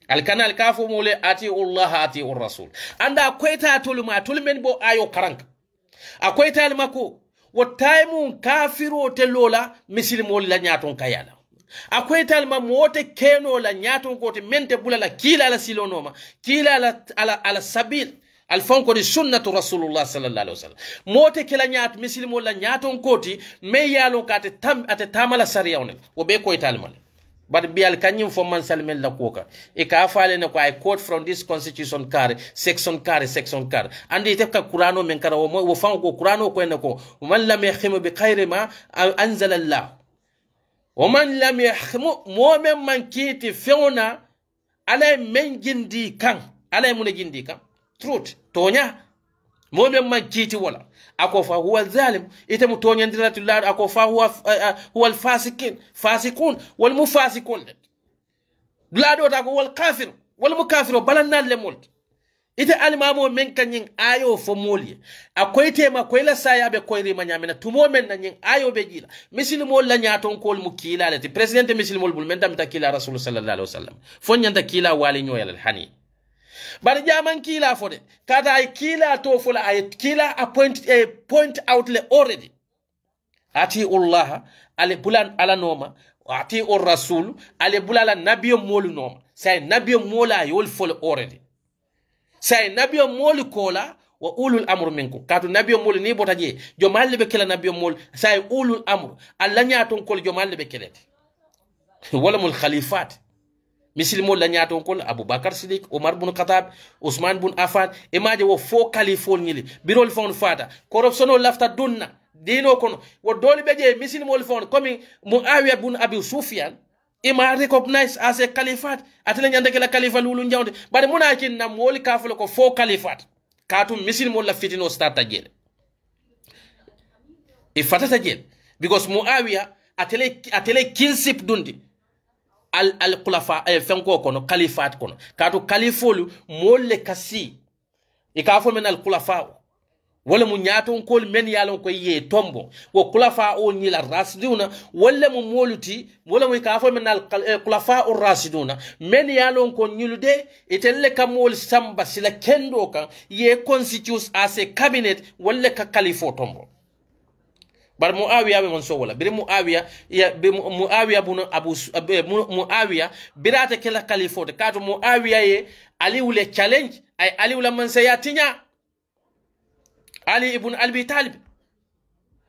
al kanal kafu mole ati allah ati rasul anda koyta tulma tulmen bo ayo karanka akoy talmako wo taimun kafiro te lola misilmol la nyaton kayala akoy talma mote keno la nyaton kote mente bulala kila la silonoma kila la ala sabil al fonko di sunnatu rasulullah sallallahu alaihi wasallam mote kila nyat misilmol la nyaton koti me yalo kate tamala sariya onen wo be koy talma but be al kanyum for man salmel la koka e ka faale ne ko I quote from this constitution kare section and it ka qur'ano men kara wo fan ko qur'ano ko ne ko man lam yakhim bi khayri ma anzala Allah wa man lam yakhim mu'min man kiti feuna alay men jindi kan alay mun jindi kan truth tonya mu'min man kiti wala akofa huwa zalim ite mutonya ndiratullah akofa huwa al-fasikun wal mufasikun blado ta ko wal kafir wal mukafir balanna lemol ite almamo men kanyin ayo fo moli akoy tema koy la saya be koy rima nyamena tumo men nanyin ayo be jila misilmo la nyaton kol mukila lati president misilmo bul men tamta kila rasul sallallahu alaihi wasallam fo nyanta kila wali nyoyal hani bari jaman kila fode kada ay kila to fola ay kila point out le already ati Allah ale bulan ala noma ati ur rasul ale bulala nabiyo molu noma say nabiyo mola yol fol already say nabiyo molu kola wa ulul amr minkum katu nabiyo molu ni botaje jo malle be kala nabiyo mol say ulul amr alla nyaton kol jo malle be kelete wala mul khalifat misil mo la nyaton kol Abubakar Siddiq Omar bin Khattab Usman bin Affan imaje wo fo kalifol nyili birol fon fata corruption o lafta dunna dino kono wo doli beje misil mo fon comme Muawiya bin Abi Sufyan ima recognize as a califat atele nyande kala khalifa lulu njawnde bare munakin nam woli kaflo ko fo califat katum misil mo la fitino starta jele e fatata jele because Muawiya atele kinsip dundi al khulafa fenko kono khalifat kono katu khalifolu molle kasi e ka fo men al khulafa wala mu nyaaton kol men yalon ko ye tombo wo khulafa o nyila rasiduna wala mu moluti wala mu ka fo men al khulafa ur rasiduna men yalon ko nyulude etelle kamol samba sila kendo kan ye constitutes as a cabinet wala ka khalifo tombo bar Muawiya be man so wala bir Muawiya ya be Muawiya bunu Abu Muawiya birata kala khalifo de kato Muawiya ye Ali wule challenge ay Ali wala man sayatinya Ali ibn Abi Talib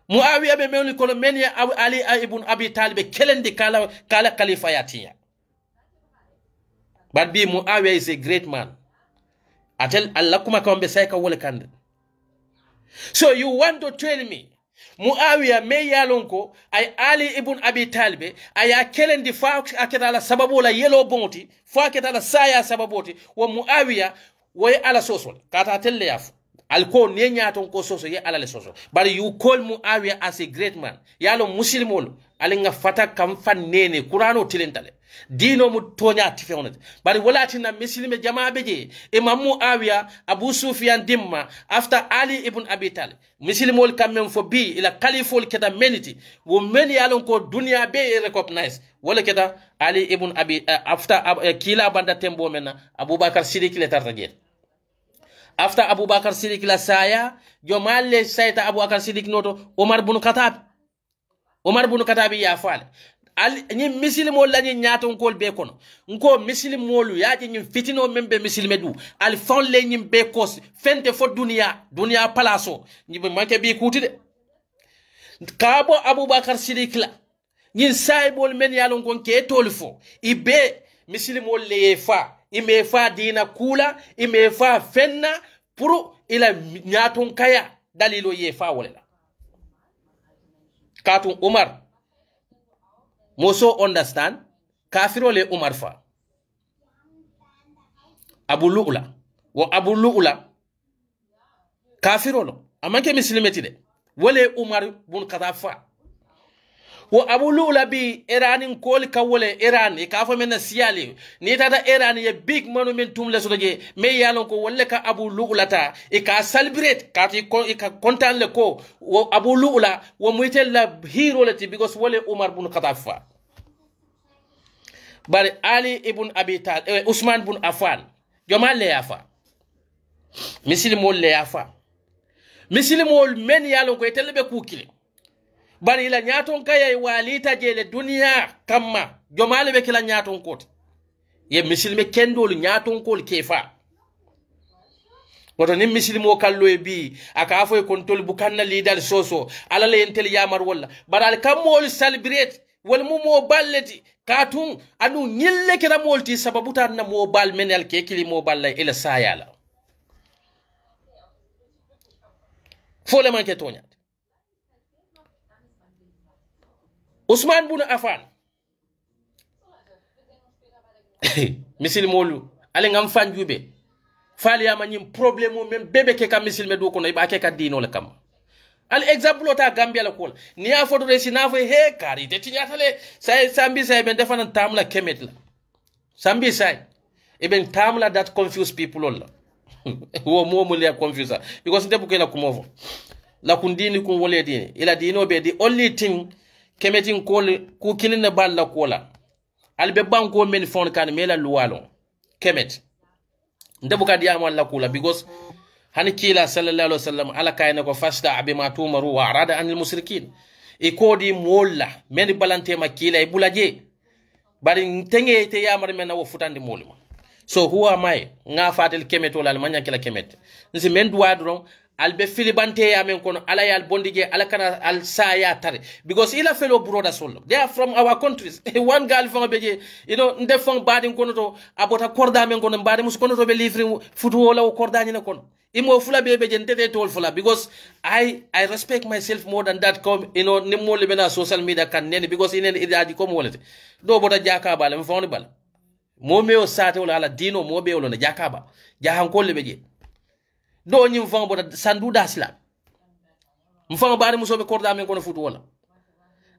Muawiya be mewni kono men ya Ali ibn Abi Talib kelendi kala khalifa yatinya but be Muawiya is a great man atel Allah kuma kambe sayka wala kande so you want to tell me Muawiya me yalonko ay Ali ibn Abi Talib aya kelendi fa aketala sababu la yelo bonti fa aketala saya sababoti wa Muawiya way ala sosol kata telle yafu alko ne nyaton ko soso ye ala le soso but you call Muawiya as a great man yalo muslimol alinga fata kam fannene qur'ano tilentale dino mu tonya tifewonde bari walati na muslime jamaa beje imam Muawiya Abu Sufyan dimma after Ali ibn Abi Talib muslimol kamem fo bi ila khalifol keda meniti wo men yalon ko dunya be recognize wala keda Ali ibn Abi after kila banda tembo mena Abubakar Siddiq le tartaje after Abubakar Siddiq la saya jomalle sayta Abubakar Siddiq noto Omar bin Khattab ya fale ni misilimo la ni nyaton kol be kono nko misilimolu yaaji ni fitino membe misilime du al fon le ni be kos fente fo dunia palaso ni be manke bi kuti de kabo Abubakar Siddiq la ni saybol men yalon kon ke tolfo ibe misilimol le fa ime fa dina kula ime fa fenna pour ila nyaton kaya dalilo ye fa wala katun Umar moso understand kafiro le Umar fa Abu Lu'la kafiro lo amanke muslimeti de wale Umar bun Khattab fa wo Abu Lu'la bi Iranin kol ka wole Iran e ka fa men siyale ni tata Iran ye big monument tum le soje me yalon ko wolle ka Abu Lu'la ta e ka celebrate ka ti ko e ka kontan le ko wo Abu Lu'la wo muitel la hero lati because wole Umar bun Khattab fa bari Ali ibn Abi Talib Usman bun Affan jomal le yafa muslimol le yafa muslimol men yalon ko telbe kukile bari ila nyaton kaya walita jele dunia kama jomale be kila nyaton kot ye muslime kendol nyaton kol kefa woto ni muslimo kallo e bi aka afo e kontol bukanna lidal soso ala le entel yamar walla baral kamol celebrate wal mu mo balleti katun anu nyille kira molti sababu tan na mo bal menel ke kili mo balla ila sayala fole man ke tonya Usman bin Affan misil molu ale ngam fanjube fali ya manyim problème même bebe ke kam misil me do ko no iba ke ka dino le kam al exemple ta Gambia la ko ni a fodo resi na fo he kari te tinyatale say sambi say ben defana tamla kemet la sambi say e ben tamla that confuse people la wo mo le confuse because ndebu ke la kumovo la kundini kun wole dini ila dino be the only thing kemetin ko ku kinina balla ko la albe banko men fon kan mela luwalo kemet ndebu ka diamo alla kula because hani kila sallallahu alaihi wasallam ala kayna ko fasta bima tumaru wa arada anil musrikin e kodi molla men balante makila e bulaje bari tenge te yamar men wo futande molima so who am I nga fatel kemet wala manya kila kemet nsi men duwa dron albe filibante yamen kono ala yal bondige ala kana al saya tare because ila fellow brothers solo they are from our countries one girl from beje you know nde fon badin kono to abota korda men kono badi mus kono to be livre futu wala o korda ni kono imo fula be beje ndete tol fula because I respect myself more than that come you know nimmo le bena social media kan nene because inen idaji comme wolete do bota jaka bala mi fawni bala mo me o sate wala ala dino mo be wala na jaka ba jahan ko le beje do nyim fang boda sandu dasla mfang bari musobe korda men kono futu wala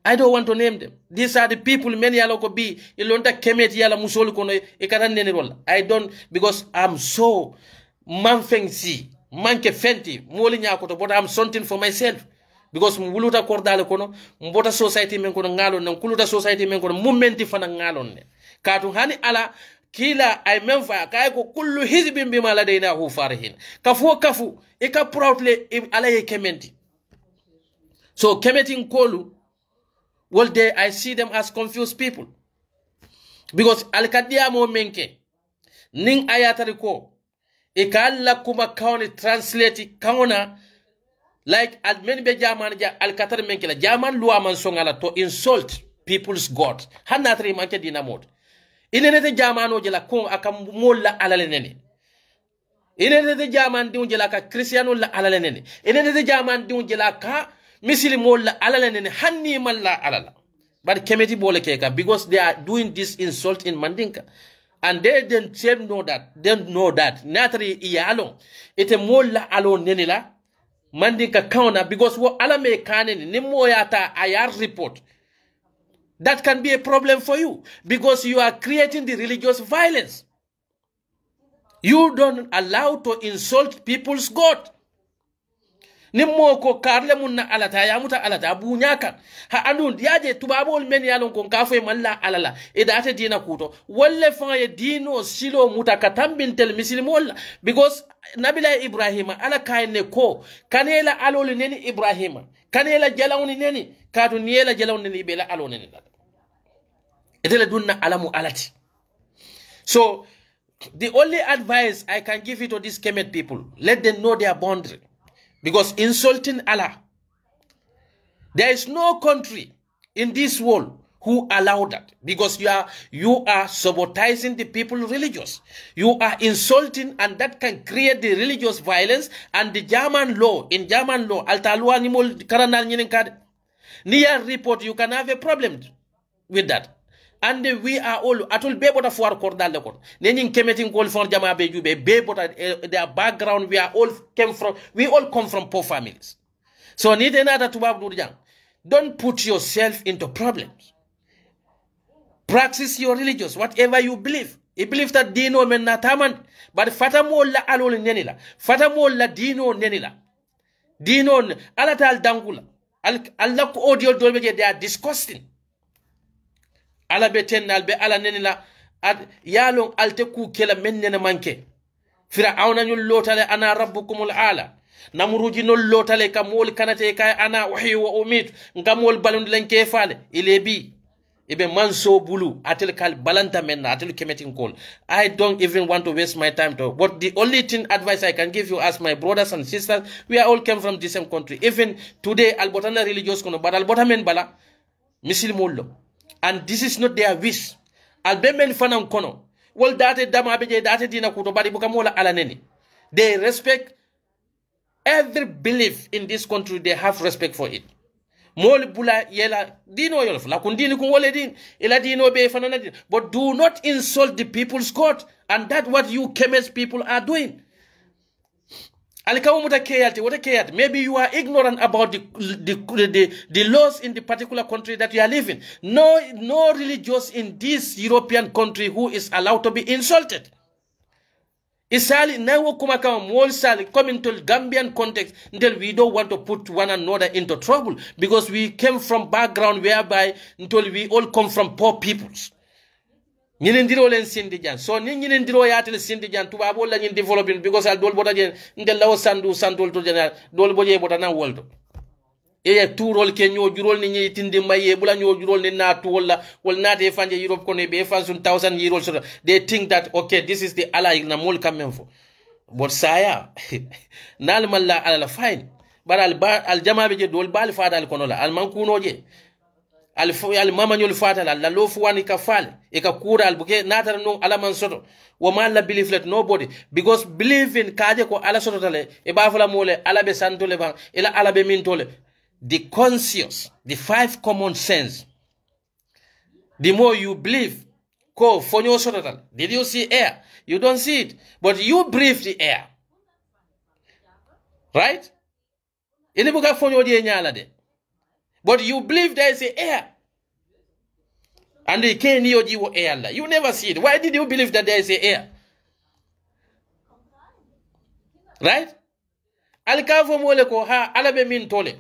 I don't want to name them. These are the people many yalo ko bi ilonta kemet yala musol kono e katan nene wala I don't because I'm so manfengsi manke fenti moli nyakoto but I'm something for myself because mbuluta kordale kono mbota society men kono ngalon nan kuluta society men kono mumenti fana ngalon ne katu hani ala kila ay menfa kay ko kullu hizbin bima ladaynahu farihin kafu e ka proudly ala ye kementi so kemetin kolu well they I see them as confused people because al kadiyamo menke ning ayatari ko e kala kuma kawni translate kawna like al men be jaman ja al katar menke la jaman luwa man songala to insult people's god hanatri manke dina mod inene jamano jela ko aka molla alale nene inene jaman diun jela ka cristiano la alale nene inene jaman diun jela ka misili molla alale nene hanni malla alala but kemeti bole keka because they are doing this insult in Mandinka and they don't know that natri iyalo ite molla alo nene la Mandinka kauna because wo alame kanene ni moyata ayar report. That can be a problem for you because you are creating the religious violence. You don't allow to insult people's God. Nimmo ko karle munna alata ya muta alata bunyaka ha anun yaje tubabol men yalon kon kafo malla alala idate dina kuto walle fa ye dino silo muta katambin tel muslimol because nabila ibrahima ala kayne ko kanela alol neni ibrahima kanela jalawni neni kadu niela jalawni neni bela alon neni etele dunna alamu alati. So the only advice I can give it to these Kemet people, let them know their boundary. Because insulting Allah, there is no country in this world who allow that. Because you are sabotaging the people religious. You are insulting and that can create the religious violence and the German law. In German law, altalua nimol karanal nyininkad. Near report, you can have a problem with that. And we are all atul bebota for kordal lekon nenin kemetin kol for jama be jube bebota their background we all come from poor families. So need another tubab jang, don't put yourself into problems. Practice your religious whatever you believe. You believe that dino men nataman but fatamo la alol nenila fatamo la dino nenila dino alatal dangula Allah ko audio dolbe they are disgusting. Ala beten albe ala nenila ad yalon alte ku kela mennena manke fir'auna nyul lotale ana rabbukumul ala namuruji nol lotale kamol kanate kay ana wahyi wa umit ngamol balund lenke fale ilebi ibe manso bulu atel kal balanta menna atel kemetin kol. I don't even want to waste my time to, but the only thing advice I can give you as my brothers and sisters, we are all came from the same country. Even today albotana religious kono but albota men bala misil mollo and this is not their wish. Albemen fanan kono. Well, date dama beje date dina kuto bari bukamola alaneni. They respect every belief in this country. They have respect for it. Mol bula yela dino yolof la kundini kunwole din ila dino be fanana din. But do not insult the people's court, and that's what you Kemes people are doing. Maybe you are ignorant about the laws in the particular country that you are living. No religious in this European country who is allowed to be insulted. Isali now come into Gambian context until we don't want to put one another into trouble, because we came from background whereby until we all come from poor peoples. Nyinindiro len sindijan. So nyinindiro yatel sindijan tuba bola nyin developing, because al dol boda jen ndel law sandol to general dol boje boda na woldo. E tu rol ke nyo jurol ni nyi tindi maye bula nyo jurol ni na tu wala wal na de fanje Europe kono be fansun 1000 euros. So they think that okay, this is the Allah na mol kamem fo. But saya nal malla ala fine. Bar al jama be je dol bal faada al kono la al mankuno je. Al mama nyol fatala la lofu wani ka fale e ka kura al buke natar no ala man soto wo ma la believe let nobody, because believing kaje ko ala soto tale e ba fala mole ala be santole ba ila ala be mintole. The conscious, the 5 common sense, the more you believe ko fonyo soto tale. Did you see air? You don't see it, but you breathe the air, right? Ini buka fonyo die nyala de. But you believe there is air. And they can't hear you air. You never see it. Why did you believe that there is air? Right? Al-Kafo moleko ha alabe min tole.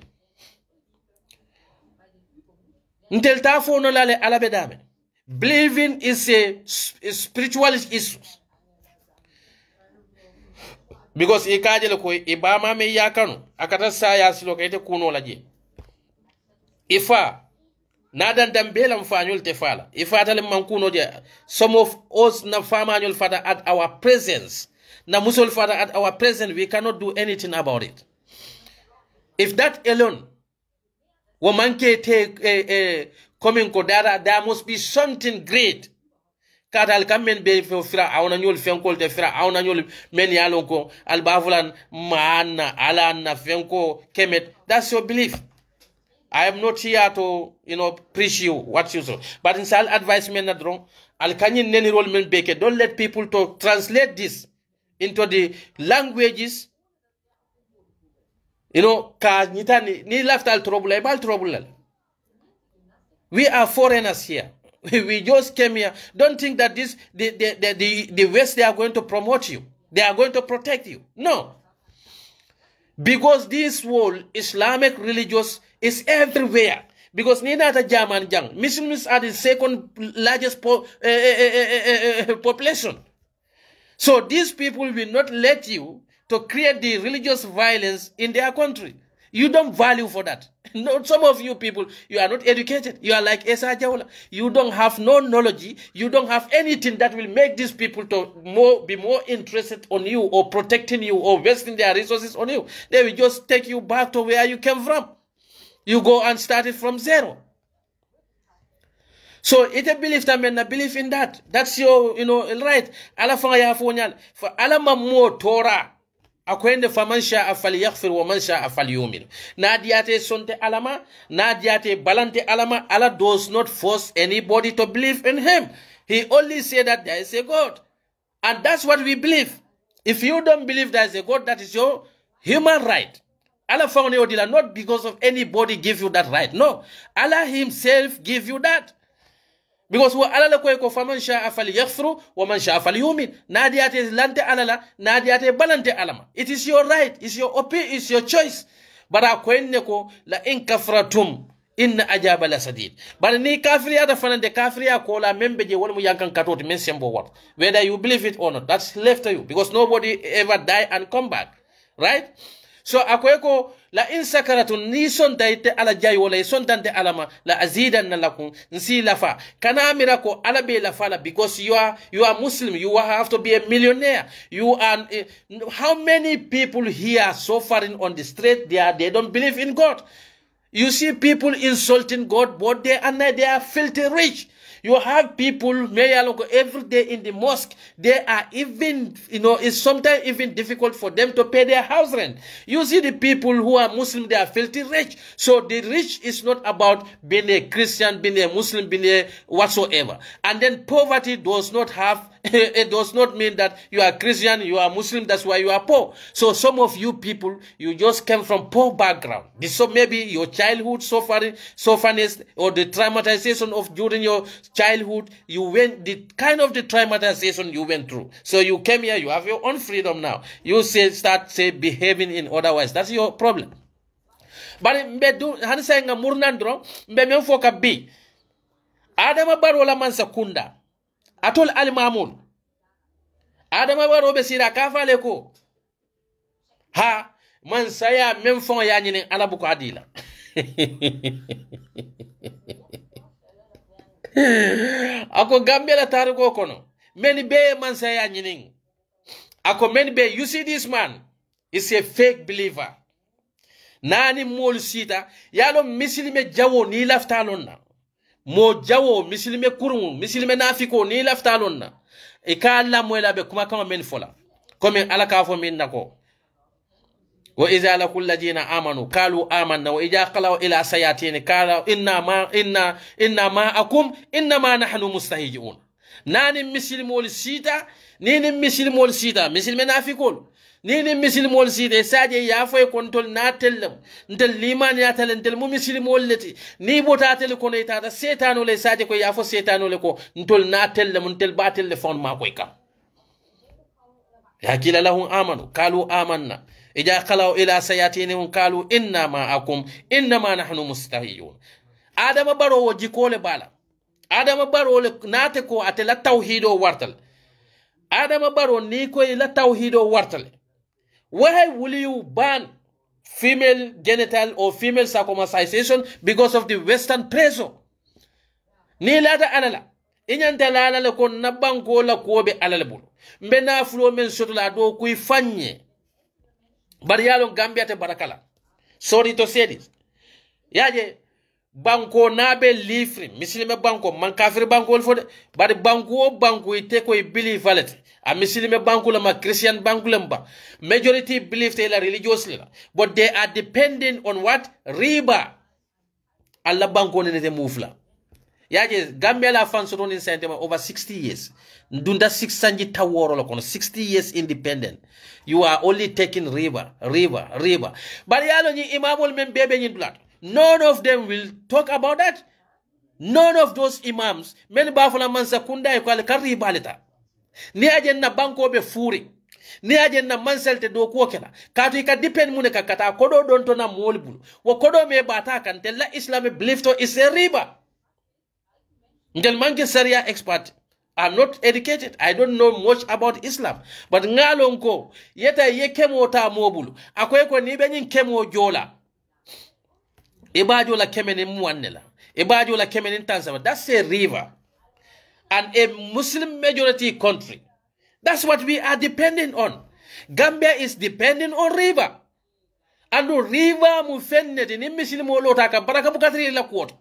Ntel tafo no lale alabe dame. Believing is a spiritual issue. Because ikajele ko ibama me yakanu akata saya silo kaite kuno laje. Ifa nadan dambela mfanyul tefala ifa tale mankuno je, some of us na famanyul fata at our presence na musol fata at our presence, we cannot do anything about it. If that alone womanke take coming kodara, there must be something great. Katal kamen be fira awna nyol fenkol te fira awna nyol men yalonko albavulan maana ala na fenko kemet. That's your belief. I am not here to, preach you what you say. But in sal advisement na drong, al kanyin neni role men beke. Don't let people to translate this into the languages. Ka nitani ni laftal trouble, ebal trouble. We are foreigners here. We just came here. Don't think that the West, they are going to promote you. They are going to protect you. No. Because this world, Islamic religious, is everywhere. Because Ninata German Jang, Muslims are the second largest population. So these people will not let you to create the religious violence in their country. You don't value for that. No, some of you people, you are not educated. You are like Jalwa. You don't have no knowledge. You don't have anything that will make these people to be more interested on you or protecting you or wasting their resources on you. They will just take you back to where you came from. You go and start it from zero. So it a belief that men believe in that. That's your, right. Allah for Allah mo Torah. Akwende faman sha'a falyaghfir wa man sha'a falyumin. Nadiate sonte alama, nadiate balante alama. Allah does not force anybody to believe in him. He only said that there is a God. And that's what we believe. If you don't believe there is a God, that is your human right. Allah found you not because of anybody give you that right. No. Allah himself give you that. Because Allah la ko faman sha'a falyaghfir wa man sha'a falyumin. Nadiate lante alala, nadiate balante alama. It is your right, it's your opinion, it's your choice. But akwenne ko la in kafratum inna ajaba la sadid. But ni kafiri ada fanande kafiri akola membeje wala mu yankan katoti men sembo what. Whether you believe it or not, that's left to you, because nobody ever die and come back. Right? So akweko la in sakaratun ni son daite ala jay wala son dante alama la azidan lakum nsi lafa kana mirako ala be lafala, because you are Muslim, you have to be a millionaire. You are how many people here suffering on the street, they don't believe in God. You see people insulting God, but they are filthy rich. You have people, every day in the mosque. They are even, it's sometimes even difficult for them to pay their house rent. You see the people who are Muslim, they are filthy rich. So the rich is not about being a Christian, being a Muslim, being a whatsoever. And then poverty does not have, it does not mean that you are Christian, you are Muslim, that's why you are poor. So some of you people, you just came from poor background. So maybe your childhood suffering, or the traumatization of during your childhood, you went the traumatization you went through. So you came here, you have your own freedom now. You start behaving in otherwise. That's your problem. But han saying murnandro mbe men foka bi Adama Barrow la man sakunda atol al mamun Adama Barrow be sira kafale ko ha man saya men fon ya nyine ala bu ko adila ako Gambia la tariko kono many be man saya nyine ako many be, you see this man is a fake believer. Nani mol sita yalo misilime jawo ni laftalonna mo jawo misilime kurun misilime nafiko ni laftalonna e ka alla moyla be kuma kama men fola comme ala ka fo min nako wa iza la kullu ladina amanu qalu amanna wa idha qalu ila sayatin qala inna ma akum inna ma nahnu mustahijun. Nani misilmol sita nini misilmol sita misilime nafikol nini misilmol sita saje ya foy kontol na tellem ndel liman ya talentel mu misilmol leti ni bota tel ko ne tata setano le saje ko ya fo setano le ko ntol na tellem ntel batel le fon ma koy kam ya kila lahum amanu qalu amanna ija qalu ila sayatinihum qalu inna ma akum inna ma nahnu mustahiyun. Adama Barrow wo jikole bala Adama Barrow le nate ko atela tawhido wartal Adama Barrow ni ko la tawhido wartal. Why will you ban female genital or female circumcision because of the Western pressure? Ni lata alala inyanta la alala ko nabanko la ko be alala bulu mbena flo men sotola do kuy fanye bari yalo Gambia te barakala. Sorry to say this. Yaje banko nabe lifri misilime banko man kafir banko wol fode bari banko ite ko believe valet a misilime banko la ma Christian banko lamba majority believe they are religiously but they are depending on what riba alla banko ne te mufla yaje Gambia la fan soton in sentema over 60 years ndunda 600 taworo la kono 60 years independent. You are only taking riba bari yalo ni imamol men bebe ni dulat. None of them will talk about that. None of those imams. Many bafula mansa kunda yukwale kari balita. Ni ajen na banko be furi. Ni ajen na manselte do kuokela. Katu ika depend mune kakata kodo donto na mwolibulu. Wakodo me bataka ntela Islamic belief to is a riba. Njel manke Sharia expert. I'm not educated. I don't know much about Islam. But ngalonko yeta ye kemo ta mobulu. Akweko nibe nyin kemo jola. Ibajo la kemeni muannela. Ibajo la kemeni Tanzania. That's a river. And a Muslim majority country. That's what we are depending on. Gambia is depending on river. And the river mufenne ni Muslim olotaka baraka bukatri la kuoto.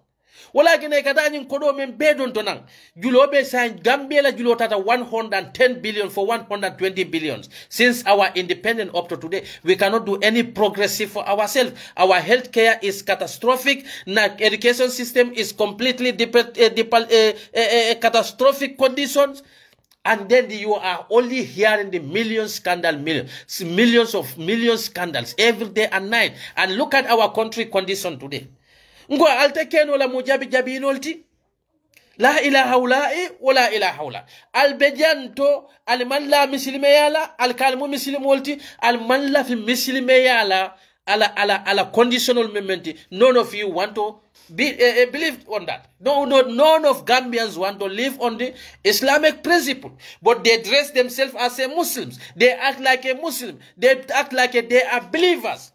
Wala gine kadani kodo men bedon tonang. Julobe sign Gambia la julotata 110 billion for 120 billions. Since our independence up to today, we cannot do any progressive for ourselves. Our healthcare is catastrophic. Na education system is completely catastrophic conditions. And then you are only hearing the millions scandals every day and night. And look at our country condition today. Ngo altekeno la mujabi jabi inolti la ilaha ula'i wala ilaha ula albejanto almalla mislime yala alkalmu mislime wolti almalla fi mislime yala ala conditional mementi. None of you want to believe on that. None of Gambians want to live on the Islamic principle, but they dress themselves as a Muslims. They act like a Muslim. They act like they are believers.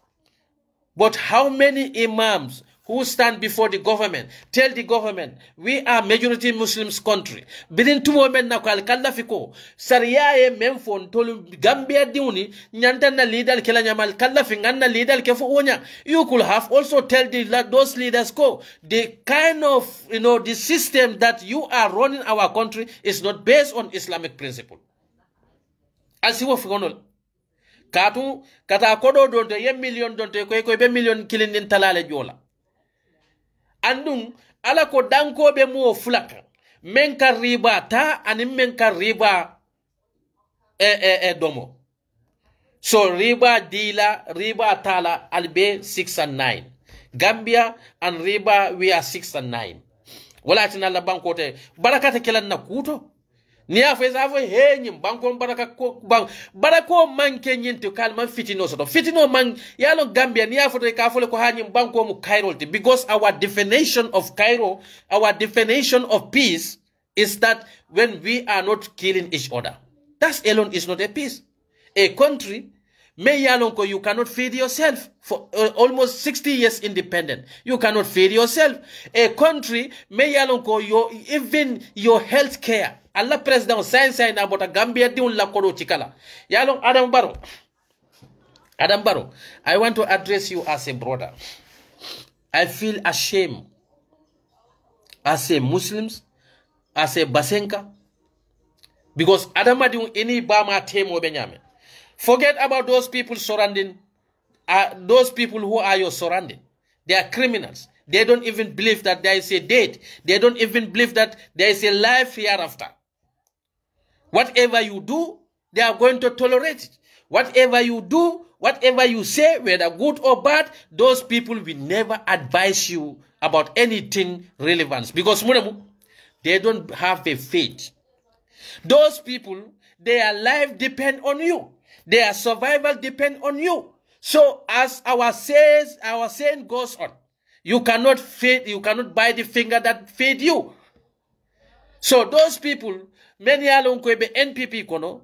But how many imams who stand before the government tell the government we are majority Muslims country bidin tumo men na kal kala fiko sariya e men fon tolu Gambia diuni nyanta na leader kala nyamal kala finganna leader ke fu onya you could have also tell those leaders go the kind of the system that you are running our country is not based on Islamic principle asiwo figonol katu kata kodo donte ye million donte ko be million kilin din talale jola andung ala ko danko be mo fulaka men ka riba ta anin men ka riba domo so riba dila riba tala albe 6 and 9 Gambia and riba we are 6 and 9 wala tina la banko te barakata kelan na kuto ni afesa fo henyim banko baraka ko barako manke nyinti kalman fitino so fitino man yalo Gambia ni afo ka fole ko hanyim banko mu Cairo because our definition of Cairo, our definition of peace is that when we are not killing each other. That alone is not a peace. A country you cannot feed yourself for almost 60 years independent. You cannot feed yourself. A country even your health care. Allah president science about a Gambia diun la kodo chikala. Yalong Adam Barrow, I want to address you as a brother. I feel ashamed as a Muslims, as a Basenka, because Adam diun any Bama temo benyame. Forget about those people surrounding, those people who are your surrounding. They are criminals. They don't even believe that there is a death. They don't even believe that there is a life hereafter. Whatever you do, they are going to tolerate it. Whatever you do, whatever you say, whether good or bad, those people will never advise you about anything relevant. Because they don't have a faith. Those people, their life depends on you. Their survival depends on you. So as our saying goes on, you cannot buy the finger that feed you. So those people, many along kwebe NPP kono,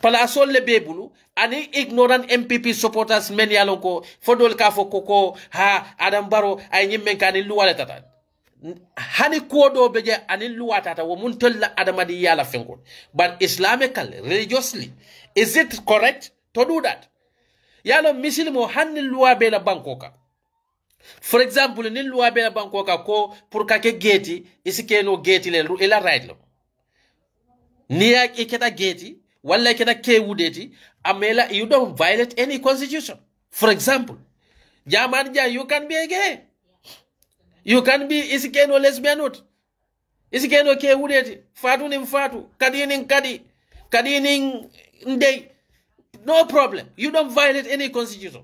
palasol le bebulu, ani ignorant MPP supporters many along ko fodol ka fo koko ha Adam Barrow ay nyimmen kani luwale tata. Hani kodo beje ani luwa tata wo muntolla adamadi yala fenkon. But Islamically, religiously, is it correct to do that? Yalo misilimo hani luwa bela bankoka. For example, ni luwa bela bankoka ko pour kake geti isike no geti le ila right lo. Niya iketa geti wala iketa ke wudeti amela you don't violate any constitution. For example, jamarja you can be a gay. You can be isike no lesbian not. Isike no ke wudeti fatu ni mfatu kadi ni kadi ni ndey. No problem. You don't violate any constitution.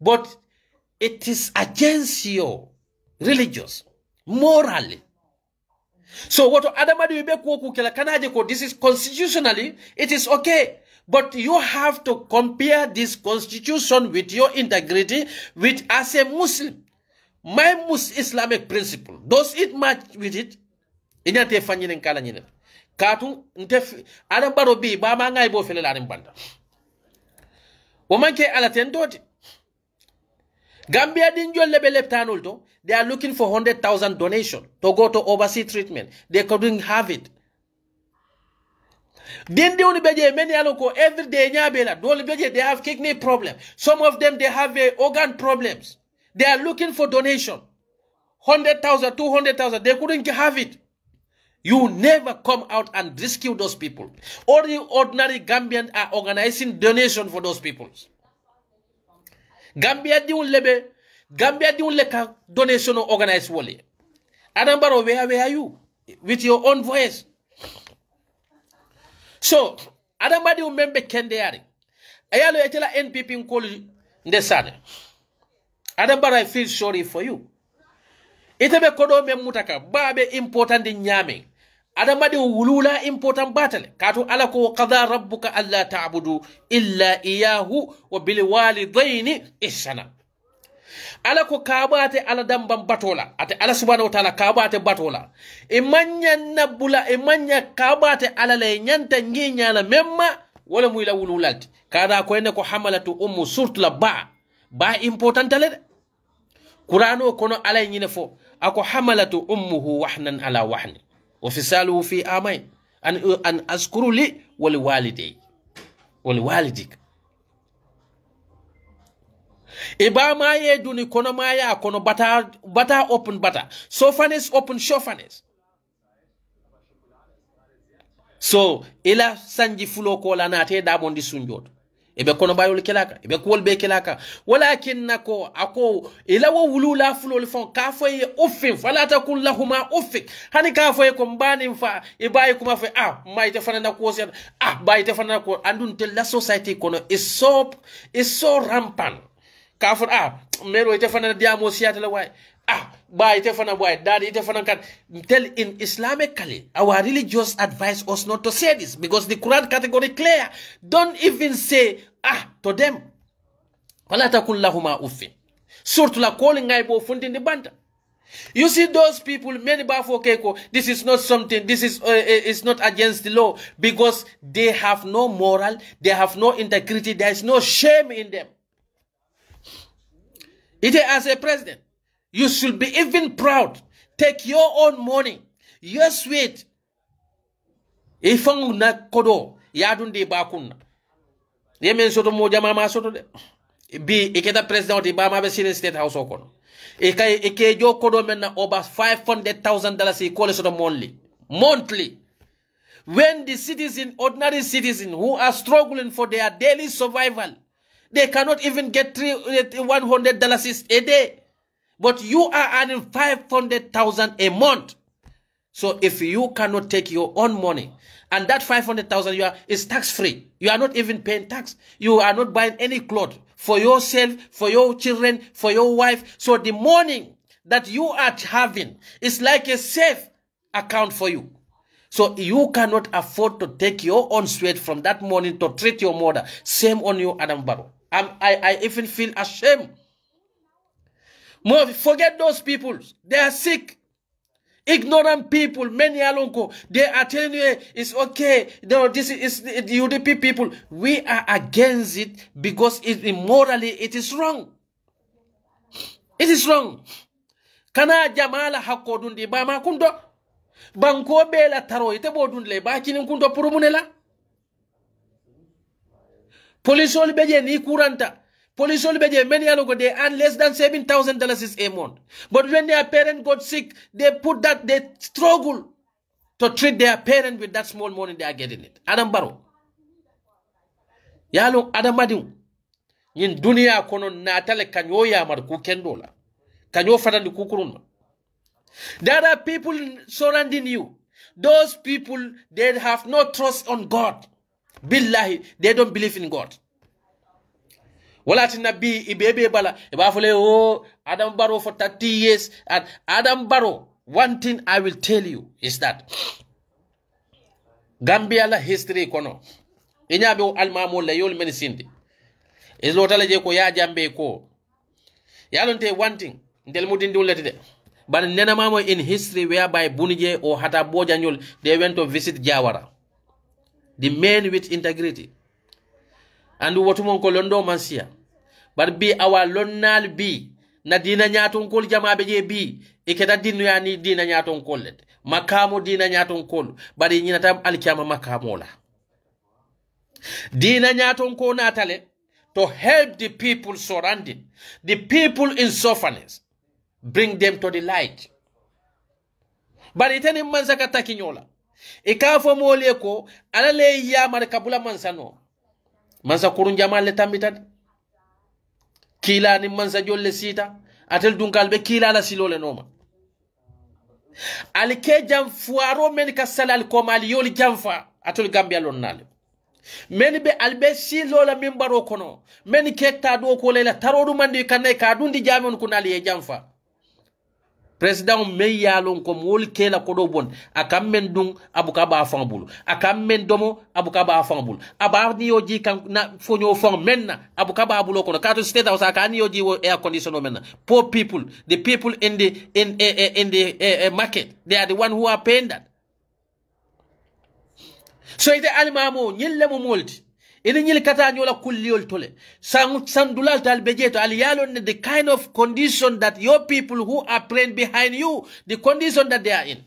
But it is against your religious, morally. So what Adamadi this is constitutionally, it is okay. But you have to compare this constitution with your integrity, with as a Muslim. My Islamic principle, does it match with it? Inyate fanyinen kala nyinen. Katu ntef Adam Barrow bi ba ma ngay bo fele la banda. Womanke ala tendoti. Gambia din jolle be leptanol to. They are looking for 100,000 donation to go to overseas treatment. They couldn't have it. Then they only beje many aloko every day nyabela. Dole beje they have kidney problem. Some of them they have organ problems. They are looking for donation. 100,000, 200,000. They couldn't have it. You never come out and rescue those people. All the ordinary Gambians are organizing donation for those people. Gambia di leka donation organize wole. Adam Barrow, where are you? With your own voice. So, Adam Barrow member Kendeari. Ayalo etela NPP nkoli ndesane. Adam Barrow, I feel sorry for you. Itebe kodo me mutaka babe important di nyame. Adamadi wulula important battle. Katu alako qadha rabbuka alla ta'budu illa iyahu wa bil walidaini ihsana. Alako kabate ala dambam batola. Ate ala subhanahu wa ta'ala kabate batola. Imanya nabula imanya kabate ala le nyanta nginya la memma wala muila wululalti. Kada ko ene ko hamalatu ummu surtula ba important tale. Qur'ano kono alay nyine fo ako hamalatu ummuhu wahnan ala wahni wa fisaluhu fi amain an azkuru li wal walidayk wal walidik iba ma ye duni kono ma ya kono bata open bata sofanes open sofanes so ila sanji fulo ko la nate da bondi sunjot ebe kono bayol kelaka ebe ko wolbe kelaka walakin nako ako ila wo wulula fulo fon ka foye uffin fala takun lahuma uffik hani ka foye ko mbani fa ibaye kuma fa mayte fanana ko sen bayte fanana ko andun tel la society kono is so rampant ka fon mero ite fanana diamo siata la way bayte fanana boy dadi ite fanana kan tell in Islamically our religious advise us not to say this because the Quran category clear. Don't even say to them wala takun lahuma uffin surtout la calling ngay bo fundin di banta. You see those people many bafo keko this is not something this is it's not against the law because they have no moral, they have no integrity, there is no shame in them. It as a president you should be even proud. Take your own money, your sweet ifang na kodo yadun di bakuna yemen soto mo jama ma soto de bi iketa president Obama be sin state house okono ike jo kodo menna over $500,000 e kole soto monthly when the citizen ordinary citizen who are struggling for their daily survival they cannot even get $100 a day, but you are earning $500,000 a month. So if you cannot take your own money and that $500,000 is tax free, you are not even paying tax, you are not buying any clothes for yourself, for your children, for your wife. So the money that you are having is like a safe account for you. So you cannot afford to take your own sweat from that money to treat your mother. Same on you, Adam Barrow. I even feel ashamed. Forget those people. They are sick. Ignorant people, many alonko, they are telling you it's okay. No, this is the UDP people. We are against it because immorally it is wrong. It is wrong. Kana jamala hakodundi bama kundo banko bela taro ite bodunle ba kinin kundo purumunela. Police all beje ni kuranta. Police all beje many alonko they earn less than $7,000 a month. But when their parent got sick, they struggle to treat their parent with that small money they are getting it. Adam Barrow. Yalo Adam Madiu. In dunia kono natale kanyo ya marku kendola. Kanyo fadandi kukurunma. There are people surrounding you. Those people, they have no trust on God. Billahi, they don't believe in God. Walatina bi ibebe bala ibafule Adam Barrow for 30 years and Adam Barrow. One thing I will tell you is that Gambia la history kono inyabe almamo la yol menisindi is lotala je ko ya jambe ko yalonte one thing ndel mudindi ulete but nena mamo in history whereby Bunije or Hata Bojanyol they went to visit Jawara, the men with integrity. And what ko londo mansia but be our lonal be na dina nyaton kol jama beje bi iketa dinu yani dina nyaton kollet makamo dina nyaton kol bari nyina tam alkiyama makamola dina nyaton ko natale to help the people surrounding the people in suffering, bring them to the light. But itani mansaka takinyola ikafo mole ko alale ya markabula mansano mansa kurunjama le tambitad kila ni mansa jolle sita atel dunkal be kila la silole noma alike jam fuaro men ka salal ko mali yoli jamfa atel Gambia lon nale men be albe silola mimbaro kono men ketta do ko lela tarodu mandi kanay ka dundi jamon kunali e jamfa President Meyalon ko mol kela ko do bon akam men dung abuka ba fambulu akam men domo abuka ba fambulu aba ni yoji kan na fonyo fon menna abuka ba bulo ko kato state house kan yoji wo air conditioner menna poor people, the people in the market, they are the one who are paying that. So ite almamo nyille mo molti ini nyil kata nyola kulliyol tole sandulal tal bejeto al yalon the kind of condition that your people who are praying behind you, the condition that they are in.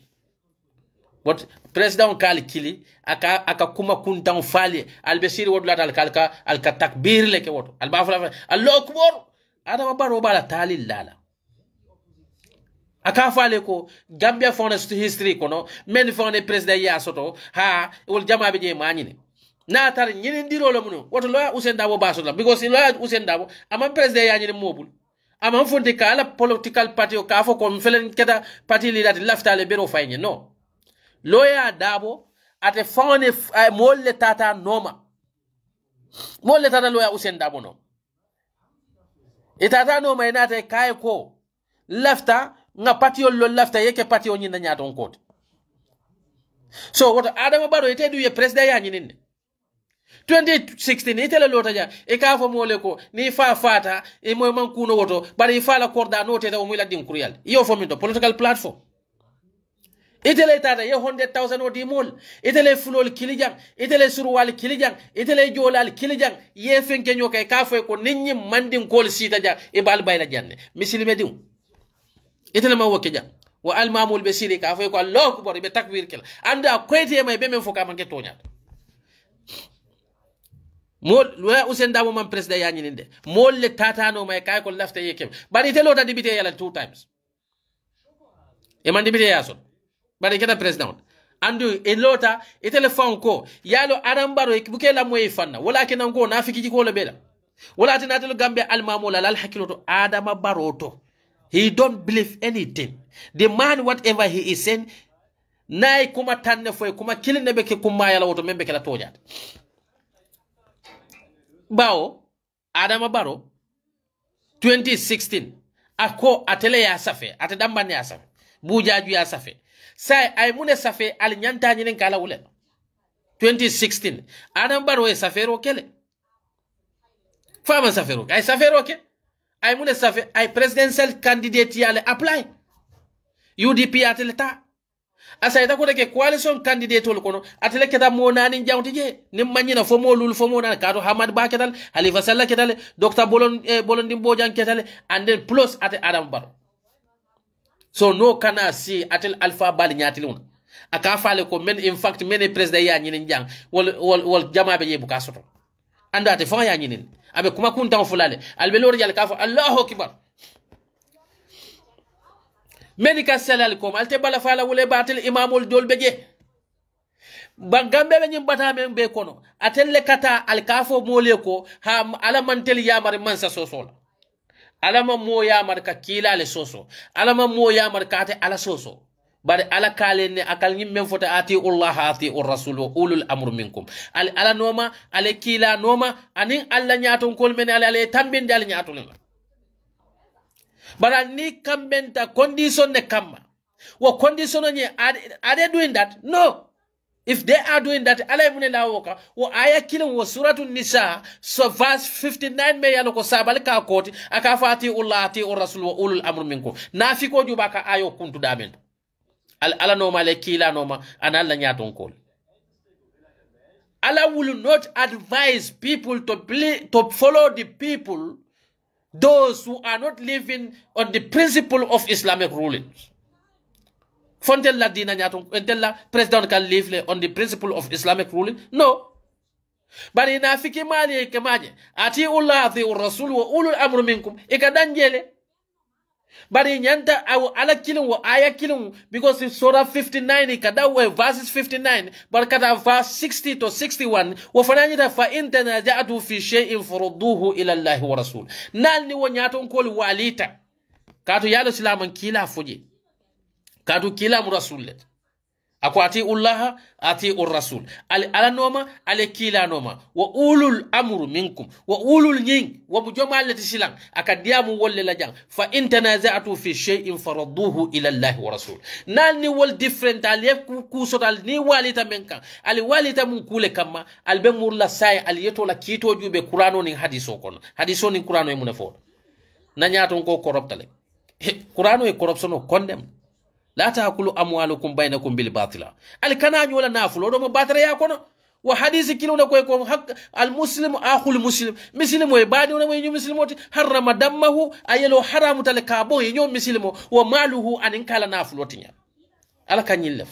But president kali kili aka kuma kuntan fali albesiri wodula tal kalka alka takbir leke woto albafula Allahu akbar adama baro bala tali lala aka fale ko Gambia fonest history kono men fone president ya soto ha wol jama be je manyini na tar nyini ndiro lo muno woto lo Usain Dabo baso la because lo Usain Dabo amam president ya nyini mobul amam fonte kala political party o ka fo ko felen keta party leader laftale bero fayni no Lawyer Dabo ate fone molle tata noma molle tata lawyer Usain Dabo no itata noma inate kai ko lafta nga party lo lafta yeke party o nyina nyato nkot so what Adama Barrow ite du ye president ya nyininde 2016 itele lota ja e ka fo mole ko ni fa fata e moy man kuno woto bari fa la korda note da o muy la dim kuriyal yo fo min to political platform itele tata ye 100,000 odi mol itele fulol kilijang itele surwal kilijang itele jolal kilijang ye fenke nyoka ka fo ko ninni mandin kol sita ja e bal bayla janne misilime dim itele ma wokke ja wa al mamul besiri ka fo ko Allahu akbar be takbir kala anda koyte may be men fo ka man ke tonya mol loya Usain Dabo man president ya nyinde mol le tata no may kay ko lafta yekem bari itele ta dibite yala 2 times e man dibite yaso bari keta president andu e lota e telephone ko yalo Adama Barrow buke la moy fanna wala kenan ko nafiki ko le bela wala tinatelo Gambia almamula lal hakiloto Adama Barrow to he don't believe anything the man whatever he is saying nay kuma tanne foy kuma kilinde be ke kuma yala woto membe kala tojat bawo Adama Barrow 2016 ako atele ya safe atadamba ne ya safe bujaju ya safe sai ay mune safe al nyanta nyinen kala wule 2016 Adama Barrow e safero kele fama safero ay safero ke ay mune safe ay presidential candidate yale apply UDP ateleta asayta ko de coalition candidate tol kono atele keta monani jawti je nim manyina fo molul fo monani kato Hamad Ba ketal Halifa Sallah ketal Dr Bolon Dimbojan ketal and then plus at Adama Barrow. So no kana si atel alpha bali nyatilun aka fale ko men in fact many president ya nyinin jang wol jama be yebu kasoto ando ate fa ya nyinin abe kuma kunta fulale albe lor jal ka fa Allahu akbar menika salal ko alte bala fala wole batel imamul dolbe je bangambe be nyim bata men be kono atelle kata al kafo mole ko ha ala mantel yamar mansa sosola alama mo yamar ka kila le soso alama mo yamar ka te ala soso bari ala kale ne akal nyim men fota ati Allah ati ar-rasul wa ulul amr minkum ala noma ale kila noma anin alla nyaton kol men ale tambin dal nyaton la bara ni kambenta condition ne kamma wa condition nye are they doing that? No. If they are doing that, Allah ibn Lawoka, wa aya killing was Suratu Nisa, so verse 59 me yaloko sabalika koti, akafati ullati or rasul wa ulul amr minkum. Nafiko jubaka ayo kuntu damen. Ala noma le kila noma, and Allah nyaton kol. Allah will not advise people to follow the people, those who are not living on the principle of Islamic rulings. Fontella dina nyaton entella president can live on the principle of Islamic ruling? No. But in Africa mali kemaje ati Allah ati rasul wa ulul amr minkum ikadanjele. But in yanta aw ala kilun wa aya kilun because in Surah 59 ikadawe verses 59 but kada verse 60 to 61 wa fananyita fa in tanaja'tu fi shay'in farudduhu ila Allah wa rasul. Nalni wa nyaton kol walita katu yalo islaman kila fuje kadu kila murasul ako ati Allah ati ur-rasul ala noma ale kila noma wa ulul amru minkum wa ulul nying wa bujoma lati silang akadiamu wolle la jang fa in tanaza'tu fi shay'in faradduhu ila Allah wa rasul nalni wol different ale ku sotal ni walita menkan ali walita mun kule kama albe murla sai ali yeto la kito jube qur'ano ni hadiso kono hadiso ni qur'ano e munafo nanyaton ko corruptale qur'ano e corruption o condemn la taakulu amwalukum bainakum bil batila al kana nyola nafulo do mo batara ya kono wa hadisi kilo na ko hak al muslim akhul muslim muslimo e badi wona mo muslimoti harrama dammahu ayelo haramu tal kabo e nyom muslimo wa maluhu anin kala nafulotinya ala kanyillef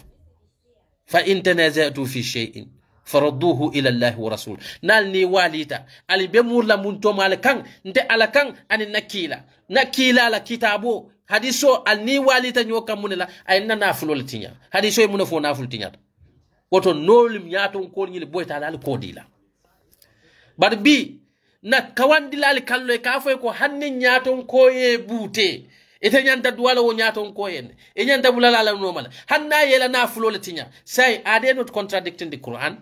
fa in tanaza'tu fi shay'in faradduhu ila Allah wa rasul nalni walita ali be murla mun to mal kan nte ala kan anin nakila la kitabo hadiso alni walita nyoka munela ayna nafulotinya hadiso e munafo nafultinya woto nolim nyaton ko nyil boyta dal ko dila bar bi na kawandilal kallo ka fay ko hanni nyaton ko e bute ite nyanta duwala wo nyaton ko en e nyanta bulala la normal hanna yela na fulo tinya say are they not contradicting the Quran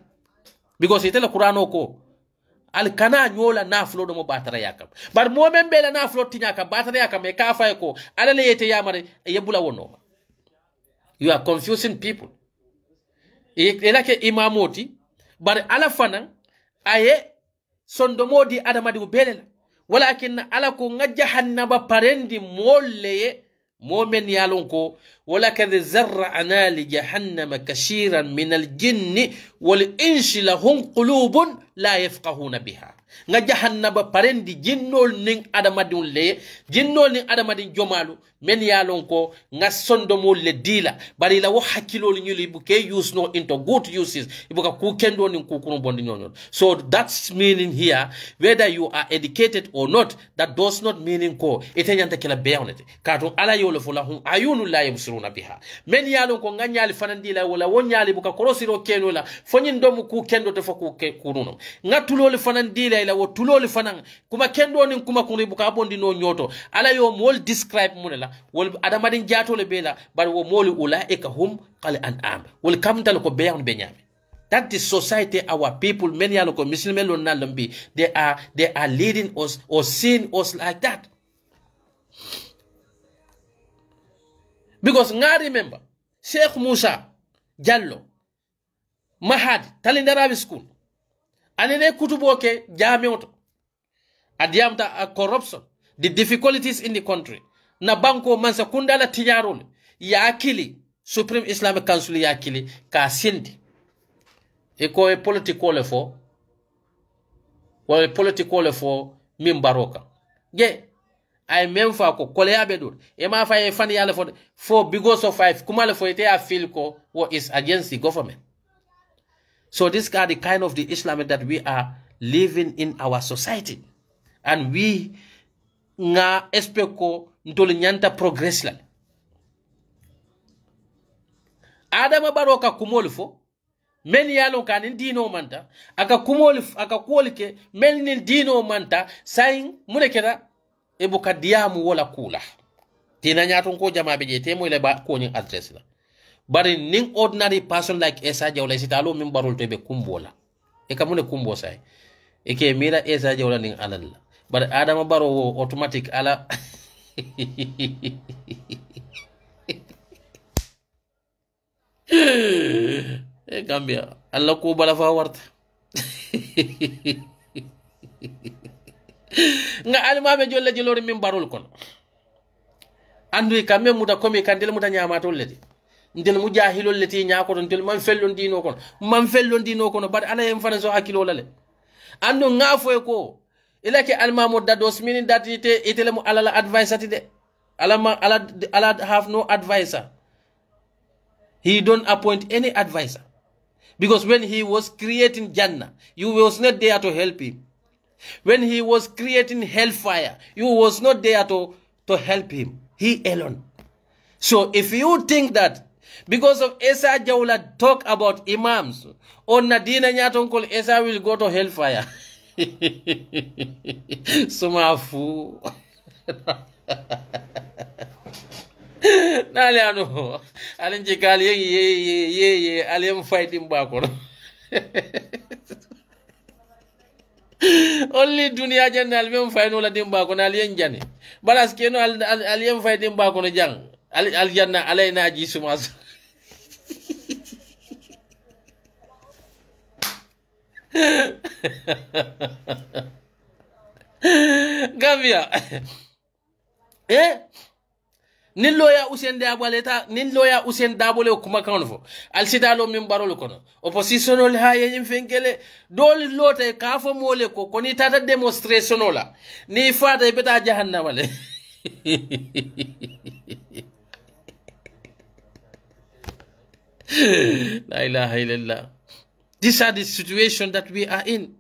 because ite la Quran ko al kana nyola na fulo do mo batara yakam bar mo men bela na fulo tinya ka batara yakam e ka fay ko ala le yete yamare e yebula wono you are confusing people elake imamoti bar ala fanan aye sondomodi adamadi belela walakin ala ko ngajahannaba parendi molle momen yalon ko wala kad zar'ana li jahannama kashiran min al-jinn wal insi lahum qulubun la yafqahuna biha ngajahannaba parendi jinnol ning adamadun le jinnol ning adamadin jomalu men yalon ko ngasondomo le dila bari la wo hakilol nyuli buke use no into good uses ibuka ku kendo nin ku kuno bondi nyon so that's meaning here whether you are educated or not that does not meaning ko itenyanta kila beonete katon ala yolo fulahum ayunu la yabsuruna biha men yalon ko nganyali fanandila wala wonyali buka korosiro kenola fonyin domu ku kendo to faku kununo ngatulol fanandila ila wo tulol fanan kuma kendo nin kuma kun buka bondi no nyoto ala yo mol describe munela wol adamadin jatole bela bar wo moli ulaika hum qal an'am wol kamtal ko beyan benyame that is society our people many yalo ko muslimen lon nalambi they are leading us or seeing us like that because nga remember Sheikh Musa Jallo Mahad Talindarabi school anene kutuboke jameoto adiamta corruption the difficulties in the country na banko mansa kundala tijarol ya akili Supreme Islamic Council ya akili ka sindi eko e political fo wala political fo min baroka ge ay même fa ko kole ya bedur e ma fa e fan yalla fo because of five kuma le fo ite a feel ko what is against the government. So these are the kind of the Islamic that we are living in our society. And we nga espeko ntoli nyanta progress la. Adama baroka kumolifo men yalo kanin dino manta aka kumolif aka kuolike men nin dino manta sain munekeda ebuka diamu wala kula. Tina nyaton ko jama beje temo ile ba ko nyin address la. But ning ordinary person like Esaa Jawla sitalo min barol to be kumbola e kamune kumbo sai e ke mira Esaa Jawla ning alal but Adama Barrow automatic ala e Gambia alla ko bala fa warta nga alma be jolle jilori min barol kon andu kambe muta komi kandel muta nyama to ledi ndel mujahilol leti nyaako don tel man fellon dino kono bad ala yem fana so hakilo lale ando ngafo e ko ilake almamo dados minin datite itele mu ala advice atide ala have no advisor. He don't appoint any advisor because when he was creating Jannah you was not there to help him. When he was creating hellfire you was not there to help him. He alone. So if you think that because of Esaa Jawla talk about imams on Nadina Nyatonkol Esaa will go to hellfire. Sumafu. Nale ano. Alin jikali ye alien fighting back on. Only dunia jan alien fight no la dimba ko alien jani. Balas keno alien fighting back on jang. Aljanna alayna ji sumas. Gambia nin loya Usain Dabo leta nin loya Usain Dabo le kuma kan fo al sidalo min barol kono opposition ol ha yin fenkele dol lota ka fo mole ko koni tata demonstration ola ni fata e beta jahannama le la ilaha illallah. These are the situation that we are in.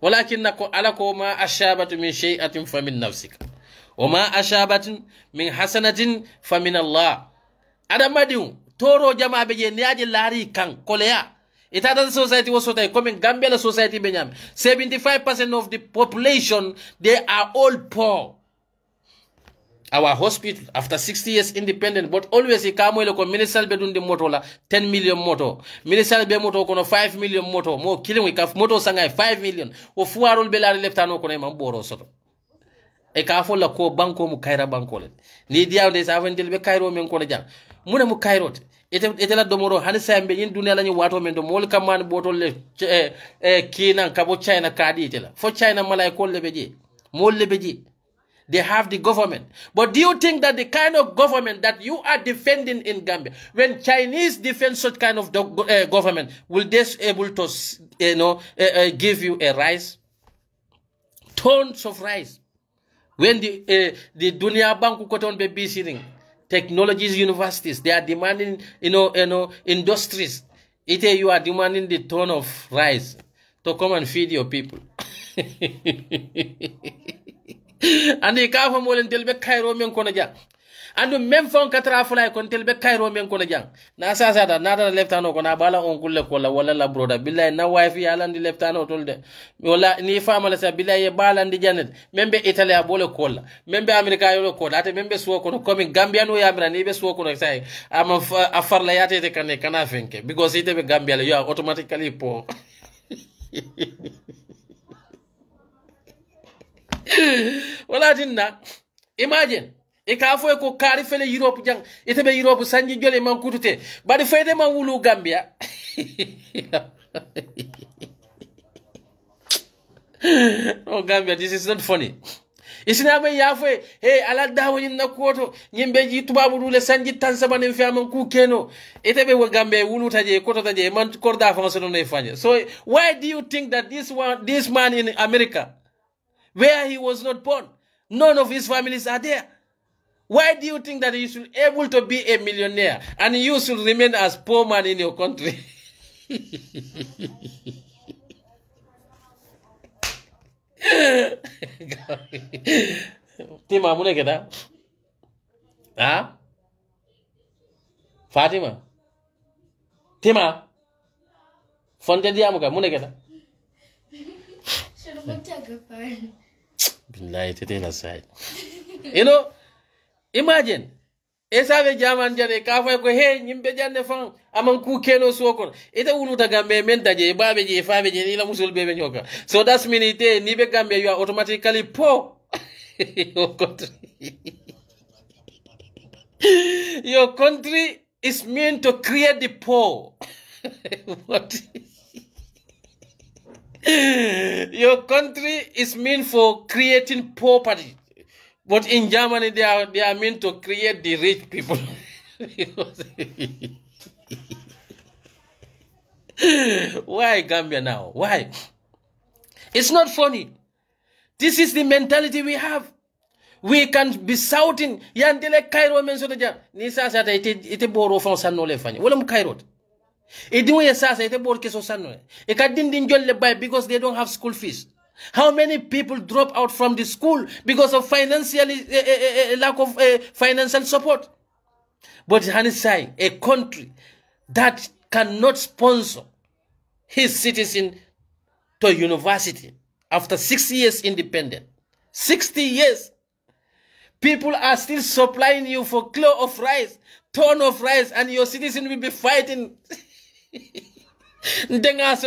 ولكنكم علىكم ما أشابت من شيئة فمن نفسك وما أشابت من حسنة فمن الله. هذا ما ديو تورو جماعة بيجي نياجي لاري كان كوليا. It has society was so coming Gambia society benyam. 75% of the population they are all poor. Our hospital after 60 years independent, but always ikamwele ko minister be dundi moto la 10 million moto. Minister be moto kono 5 million moto. Mo killing we kaf moto sangay 5 million. O fuarol be la leftano kono mam boro soto. E ka fo la ko banko mu kayra banko le. Ni diaw de sa vendel be kayro men kono jang. Muna mu kayrote. Ete la domoro hanisa mbe yin dunia la ni wato men do mol kamman botol le kinan kabo China kadi itela. Fo China malay ko le beje. Mol le beje. They have the government. But do you think that the kind of government that you are defending in Gambia, when Chinese defend such kind of government, will they be able to give you a rice? Tons of rice. When the Dunia Banku Koton be sitting, technologies universities, they are demanding, industries. You are demanding the ton of rice to come and feed your people. And the car from Molin Delbe Cairo men Konaja. And the Memphon Catrafula con Telbe Cairo men Konaja. Nasa another left hand on Abala on Kulakola, Walla brother, Bila, no wife, Alan the left hand told them. Yola, ni family, Bila, Bal and the Janet. Member Italy, Abolo Cola. Member America, Cola. At a member swok on coming Gambian, we have an even swok on say, I'm a farlayate de Canafinke, because it ever Gambia, you are automatically poor. Well, I didn't know. Imagine. Ikafo ko kari fele Europe jang ite be Europe sanji jole man kutute badi fede man wulu Gambia. Oh Gambia, this is not funny. Isina be yafwe hey ala dawo nyin na koto nyimbe ji tubabu dule sanji tansaba ne fi am ku keno ite be wo Gambia wulu taje koto taje man korda fa so no fanya. So why do you think that this man in America, where he was not born, none of his families are there? Why do you think that you should be able to be a millionaire and you should remain as poor man in your country? Tima mune keda? Ah? Fatima? Tima? Fonte diamuka mune keda? Billahi tete la side. You know, imagine Esaa be jaman jare ka fay ko he nyimbe jande fan aman ku keno sokon ite wuluta Gambe men daje babe je faabe je ni la musul bebe nyoka. So that's mean ite ni be Gambe you are automatically poor. Your country is meant to create the poor. What? Your country is meant for creating poverty. But in Germany, they are meant to create the rich people. Why Gambia now? Why? It's not funny. This is the mentality we have. We can be shouting. Yandele Cairo men so deja. Ni sasa ite boro fon sanno le fanya. Wala mu Cairo. E diwo ya sasa ite boro keso sanno. E ka dindin jolle bay because they don't have school fees. How many people drop out from the school because of financially lack of financial support? But Hanisai, a country that cannot sponsor his citizen to university after 60 years independent, 60 years, people are still supplying you for kilo of rice, ton of rice, and your citizen will be fighting. Ndenga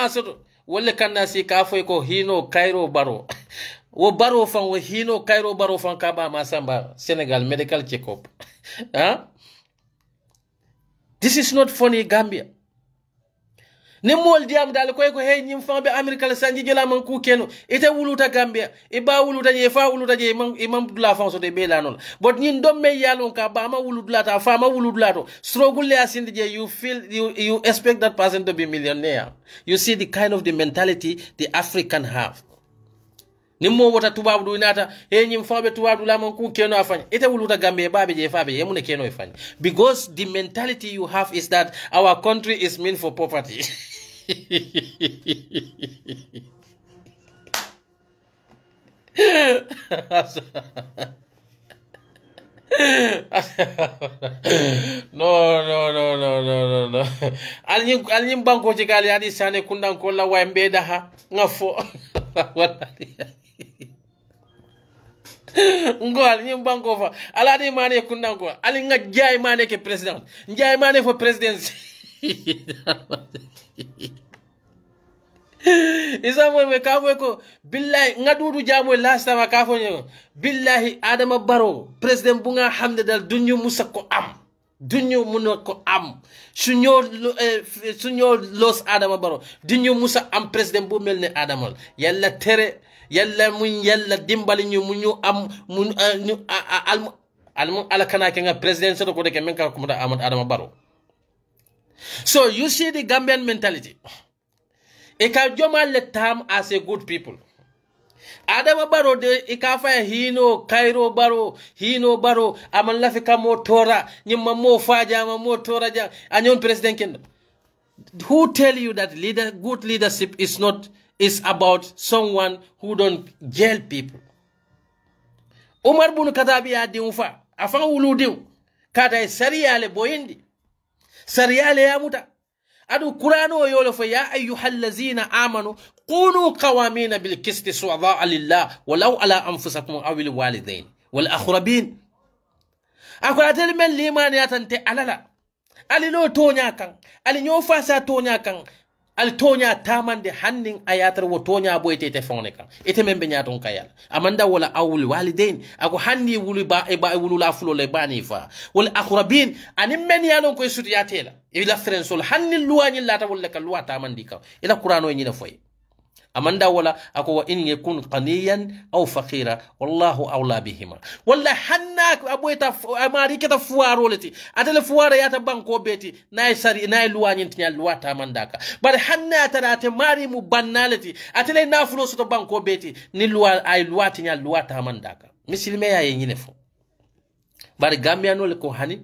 soto. Wale kanda si kafwe ko hino Cairo baro. Wo baro fan wo hino Cairo baro fan kaba masamba Senegal medical check-up. Huh? This is not funny, Gambia. ni mol diam dal ko hey nyim fambe america la sanji jela man ku keno ite wuluta gambia e ba wuluta je fa wuluta je imam dula fa so de be la non but nyin dom me yalon ka ba ma wuludula ta fa ma wuludula to struggle le asinde je you expect that person to be millionaire. You see the kind of the mentality the African have. Nimmo wota tubabu du nata hey nyim fambe tubabu la man ku keno afanya ite wuluta gambia ba be je fa be yemune keno afanya because the mentality you have is that our country is meant for poverty. No. Alnyim banko ci gali adi sane kundan ko la way mbeda ha ngafo. Ngo alnyim banko fa ala di mane kundan ko ali nga jay mane ke president jay mane for presidency. Isa mo me kafo ko billahi ngadudu jamo last time kafo nyo billahi Adama Barrow president bu nga xamne dal duñu musa ko am duñu muno ko am suñu los Adama Barrow duñu musa am president bu melne Adama yalla tere yalla muñ yalla dimbali ñu mu ñu am mu almu ala kana ke nga president so ko de ke men ka ko Adama Barrow. So you see the Gambian mentality. Eka joma let them as a good people. Adama Barrow de eka fa hino Cairo Barrow hino Barrow aman lafika motora nyima mo faja ma motora ja anyon president kendo. Who tell you that good leadership is about someone who don't jail people? Umar bunu katabi ya diufa afan wulu diu kata sariyale boyindi sariyale ya muta adu Qur'ano yolo fa ya ayyuhallazina amanu kunu qawamina bil qisti su'adha lillah walau ala anfusakum aw lil walidain wal aqrabin akula tel men limani atante alala ali no tonya kan ali nyo fasa tonya kan al tonya tamande hannin ayatar wo tonya boyte te fonne kan ite men be nyaton kayal amanda wala awul walidain ako hanni wulu ba e ba wulu la fulo le bani fa wal aqrabin anim men yalon koy sutiyatela ila frensol hanni luwani lata wala ka luwa tamandi ka ila qur'ano nyina foy amanda wala ako wa in yakun qaniyan aw faqira wallahu awla bihima walla hanna aboyta amari keta fuaro leti atele fuara yata banko beti nay sari nay luwani tinya luwata mandaka bar hanna tarate mari mu bannaleti atele nafulo soto banko beti ni luwa ay luwati nya luwata mandaka misilme ya yenyine fo bar gambiano le ko hani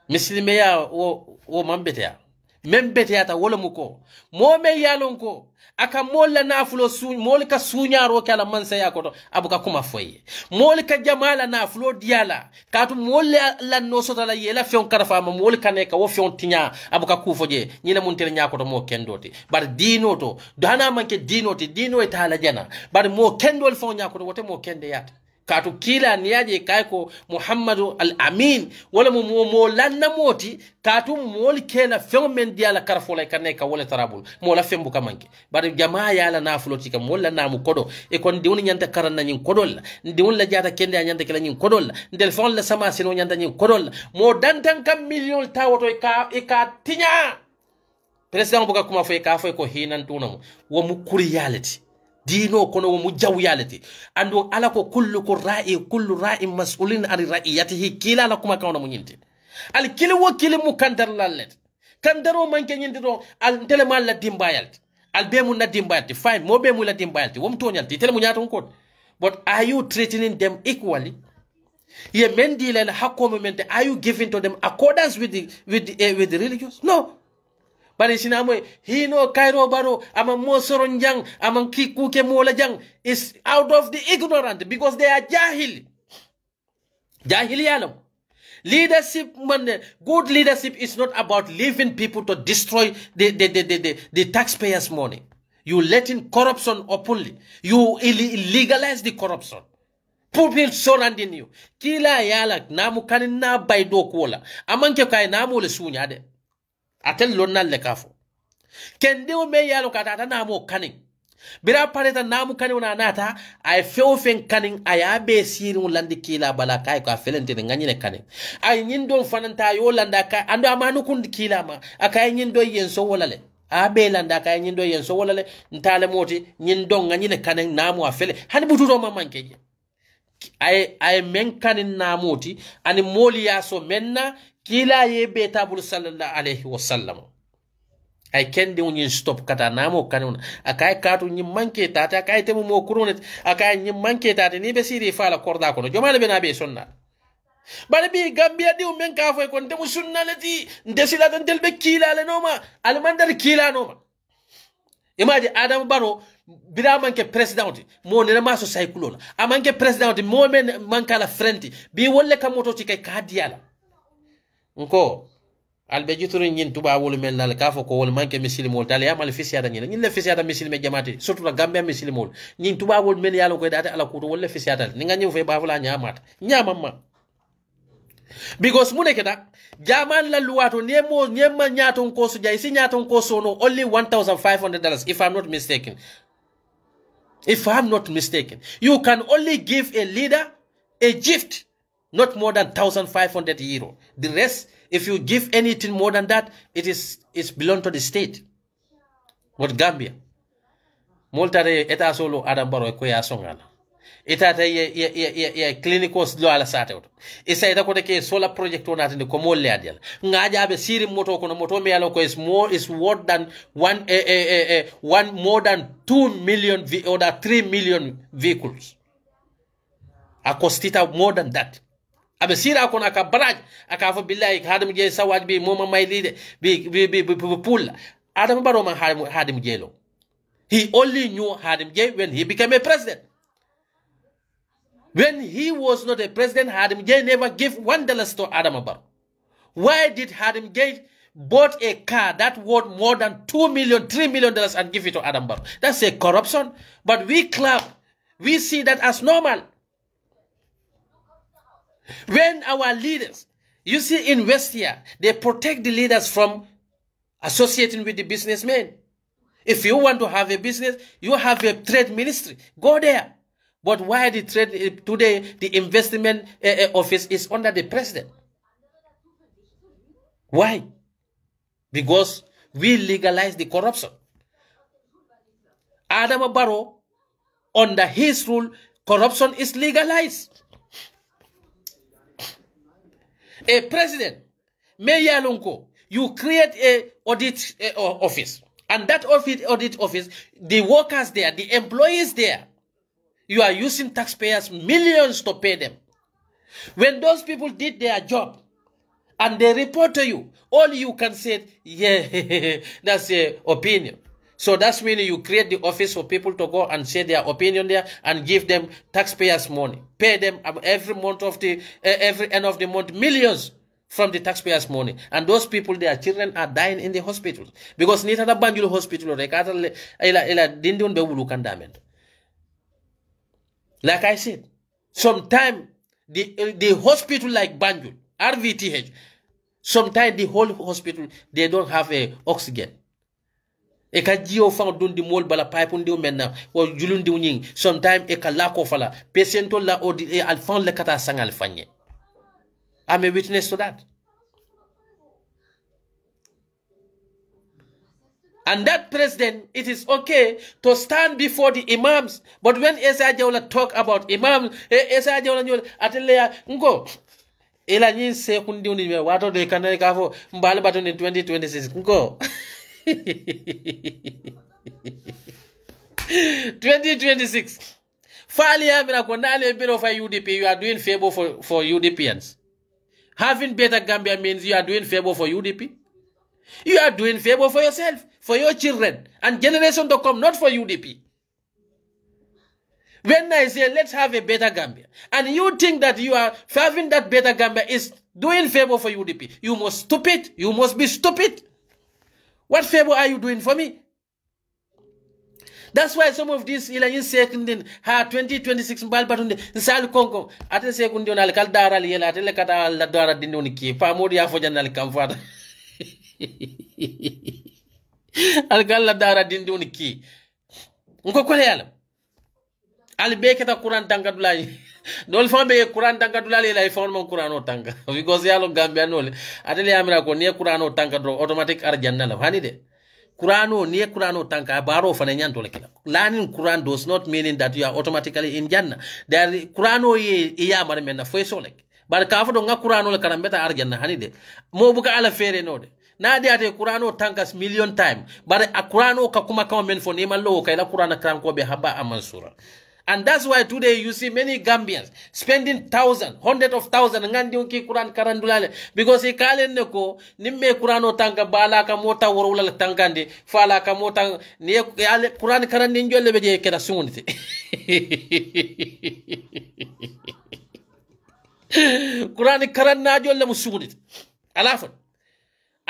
misilme ya wo mambete ya membete yata wala muko mo me yalon ko aka molla nafulo mol ka suñaro kala mansa yakoto abuka kuma foye mol ka jamala nafulo diala katu mol la no sota la yela fion karafa ma mol ka ne ka wo fion tinya abuka kufoje nyina mun tere nyakoto mo kendoti bar dino to dana manke dino e tala jana bar mo kendol fon nyakoto wote mo kende yata katu kila niaje kaiko Muhammadu al-Amin wala mo lanna moti katu mol kela femen diala karfola kaneka wala tarabul mola fembu kamanke bari jamaa yala na floti kam wala na mu kodo e kon diwni nyanta karanna nyin kodol diwni la jata kende nyanta kala nyin kodol ndel fon la sama sino nyanta nyin kodol mo dantan kam million tawoto e ka tinya president buka kuma fo e ka fo ko hinan tunamo wo mu kuriyalati dino kono mu jawyalati ando ala ko kullu ra'in mas'ulin an ra'iyatihi kila la kuma kawna mu nyinti al kili wo kili mu kandar lallet kandaro manke nyinti do al telemal la dimbayalti al be mu na dimbayalti fine mo be mu la dimbayalti wom tonyalti tele mu nyaton ko but are you treating them equally? Ye mendi la hakko momente are you giving to them accordance with the religious? No. Bari sinamo hino Cairo Barrow ama mosoro njang ama kikuke mola jang is out of the ignorant because they are jahil yalam. Leadership, good leadership is not about leaving people to destroy the taxpayers' money. You let in corruption openly. You legalize the corruption. People surrounding you. Kila yalak namu kanin na baido kola. Amanke kai namu le sunyade. Atel lonnal le kafo. Kende o me yalo katata namu kanin. Bira pareta namu kanin una nata ay feofen kanin ayabe siru landi kila bala kai ka felente nganyine kanin. Ay nyindo fananta yo landa kai ando amanu kun kila ma akay nyindo yenso wolale. abelanda kay nyindo yen so wala le ntale moti nyindo nganyile kanen namu afele hani bututo mamankeje ay men kanin namoti ani moli yaso menna kila ye betabul sallallahu alaihi wasallam ay kendi woni stop kata namo kanuna akay katu nyi manke tata akay temu mo kuronet akay nyi manke tata ni be siri fala korda ko jomale be na be sonna bale bi gambia diw men ka fay kon temu sunnalati ndesila tan delbe kila le noma almandar kila noma imaji Adam Barrow bira manke president mo ne ma so saykulo amanke president mo men mankala frenti bi wolle kamoto ci kay kadiyala nko albe juturu nyin tuba wolu mel nal ka fo ko wol manke muslimol dal ya mal fisiata nyin le fisiata muslime jamaati surtout la gambia muslimol nyin tuba wol men yalo ko data ala ko wol le fisiata ni nga ñew fe ba fula ñaamata ñaamama because mu nekk nag jaman la luwato nemo nyema ñaaton ko su jay si ñaaton ko so no only $1,500 if I'm not mistaken you can only give a leader a gift not more than €1,500 the rest if you give anything more than that it's belong to the state what Gambia moltare eta solo Adam Barrow ko ya songala itata ye clinicos lo ala sate oto isa ita ko ke solar project on atende ko mo le adel ngaja be siri moto ko no moto me yalo ko is worth than more than 2 million or 3 million vehicles a costita more than that abe sira ko na ka baraj aka fo billahi hadim je sawaj bi moma may lide bi pulla Adam Barrow man hadim jelo he only knew hadim je when he became a president. When he was not a president, Hadim J never gave $1 to Adam Barrow. Why did Hadim J bought a car that worth more than $2 million, $3 million and give it to Adam Barrow? That's a corruption. But we clap. We see that as normal. When our leaders, you see in West here, they protect the leaders from associating with the businessmen. If you want to have a business, you have a trade ministry. Go there. But why the trade today, the investment office is under the president? Why? Because we legalize the corruption. Adam Barrow, under his rule, corruption is legalized. A president, Mayor Lonko, you create a audit office. And that audit office, the workers there, the employees there, you are using taxpayers millions to pay them. When those people did their job and they report to you, all you can say, yeah, that's an opinion. So that's meaning you create the office for people to go and say their opinion there and give them taxpayers money. Pay them every month of every end of the month, millions from the taxpayers' money. And those people, their children are dying in the hospitals. Because nita na Banjul hospital, like I said, sometimes the hospital like Banjul, 𝒕𝒕𝒑𝒑𝒔, sometimes the whole hospital, they don't have a oxygen. Eka jio fang don di mol bala pipe ndi menna o julun di nying sometimes eka lako fala patiento la odi alfan le kata sangal fanye. I'm a witness to that. And that president, it is okay to stand before the imams. But when Esaa Jalwa talk about imams, Esaa Jalwa atelea ngo ela nyin se kundi undi me wato de kanale kafo mbale baton in 2026 ngo 2026 fali amina ko nale biro for UDP, you are doing favor for UDPians. Having better Gambia means you are doing favor for UDP. You are doing favor for yourself, for your children, and generation to come, not for UDP. When I say let's have a better Gambia, and you think that you are having that better Gambia is doing favor for UDP, you must stupid. You must be stupid. What favor are you doing for me? That's why some of these ilayin secondin ha 2026 mbal batunde nsal konko ate secondin al kal dara li yela ate le kata la dara dindoni ki pa modi ya fo janal kam fata al kal la dara dindoni ki nko kole yalla al be kata Quran tanga dulay dol fambe Quran tanga dulay la fon mon Quran o tanga because yalo Gambia nole ate le amira ko ne Quran o tanga do automatic ar jannala hani de Qur'ano ni Qur'ano tanka baro fana nyanto lekila. Learning Quran does not mean that you are automatically in Jannah. There Qur'ano iya mare menna foi so lek. Bar kafu do nga Qur'ano le karambeta arjanna hanide. Mo buka ala fere no de. Na de ate Qur'ano tankas million time. Bar a Qur'ano ka kuma kama men fo ni mallo kayla Qur'ana kran ko be haba amansura. And that's why today you see many Gambians spending thousands, hundreds of thousands ngandi ki Quran karandulale because he kalen ko nimme Quran o tanka bala ka mota worula tankandi fala ka mota ni Quran karan ni jolle be je keda sungunite Quran karan na jolle mu sungunite alafat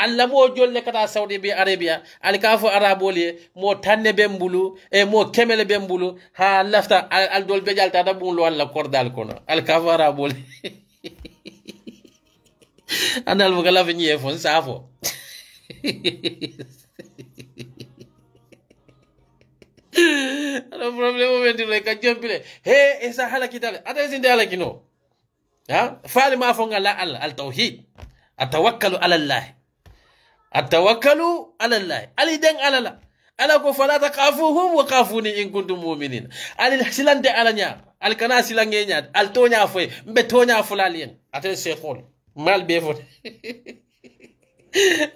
Allah mo jolle kata Saudi Arabia alkafu araboli mo tanne bembulu e mo kemele bembulu ha lafta al dol be jalta da bulu wala kordal kono alkafu araboli anal mo kala fini fon safo ala problema mentire ka jompile he esa hala kitale ata sinde ala kino ha fali ma fo ngala al tauhid atawakkalu ala allah التوكل على الله علي دين على الله على كفلا تخافوهم وخافوني إن كنتم مؤمنين علي سلان دي على نيا على كنا سلان نيا على تونيا فوي بتونيا فلالين أتى سيكون مال بيفون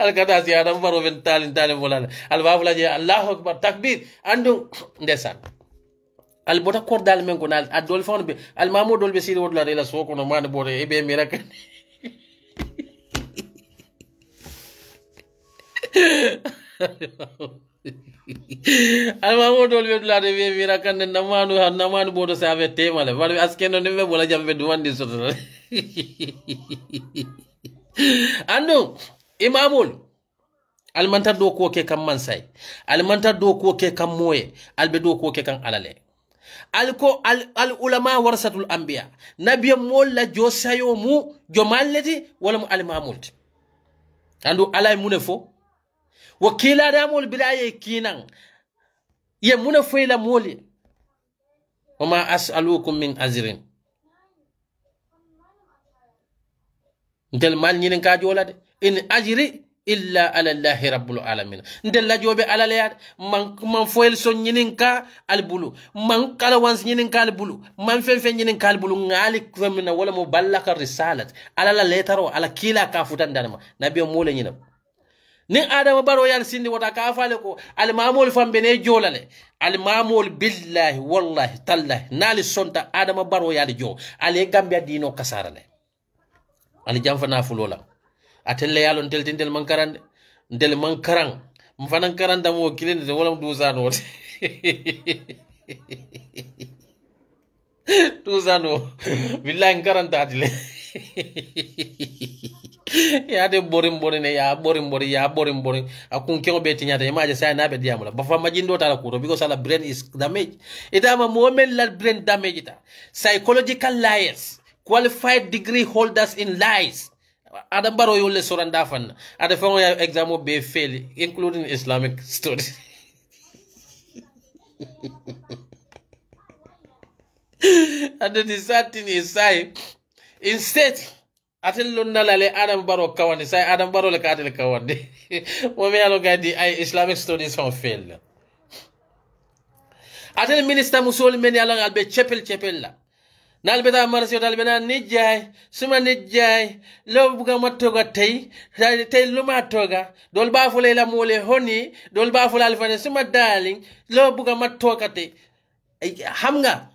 على كنا سيانا مبارو بن تالين فلان على بافلا جي الله أكبر تكبير عندو دسان على بودا كوردال من كنا الدول فون بي المامو دول بسير ودلا ريلا سوكو نمان بوري إبه ميراك almamo dol be dulade be mira kan namanu bodo sa ave temale wala askeno ne be bola jambe duwandi soto ando imamul almanta do ko ke kam mansay almanta do ko ke kam moye albe do ko ke kan alale alko al ulama warasatul anbiya nabiy mol la jo sayo mu jo malleti wala mu almamul ando alay munefo wakila damol bilaye kinan ye muna fayla moli wama as'alukum min ajrin ndel mal nyinen ka jolade in ajri illa ala allahi rabbul alamin ndel la jobe ala le man foyel son nyinen ka albulu man kala wans nyinen ka albulu man fen nyinen ka albulu ngali famina wala mo ballaka risalat ala la letaro ala kila ka futan danama nabiyo mole nyinam ni adama baro yal sindi wata ka fale ko al mamul fambe ne jolale al mamul billahi wallahi tallahi nali sonta adama baro yal jo ale gambia dino kasarale al jamfana fulola atelle yalon teltintel mankarande ndel mankarang mfanan karanda mo kilende wala duzano duzano billahi karanta atile ya de borim akun kyo be tinyata imaje sai na be diamula ba fa majindo tala ko because ala brain is damaged itama moment la brain damage ita psychological liars qualified degree holders in lies ada baro yolle soranda fan ada fa ya exam be fail including Islamic studies ada disatin isai instead atel lon nalale adam baro kawande say adam baro le katel kawande mo me alo gadi ay Islamic studies fon fail atel minister musol men yalla albe chepel la nalbe da marsi dal bena nijay suma nijay lo buga matoga tay lo matoga dol ba fule la mole honi dol ba fule alfane suma darling lo buga matoga tay hamga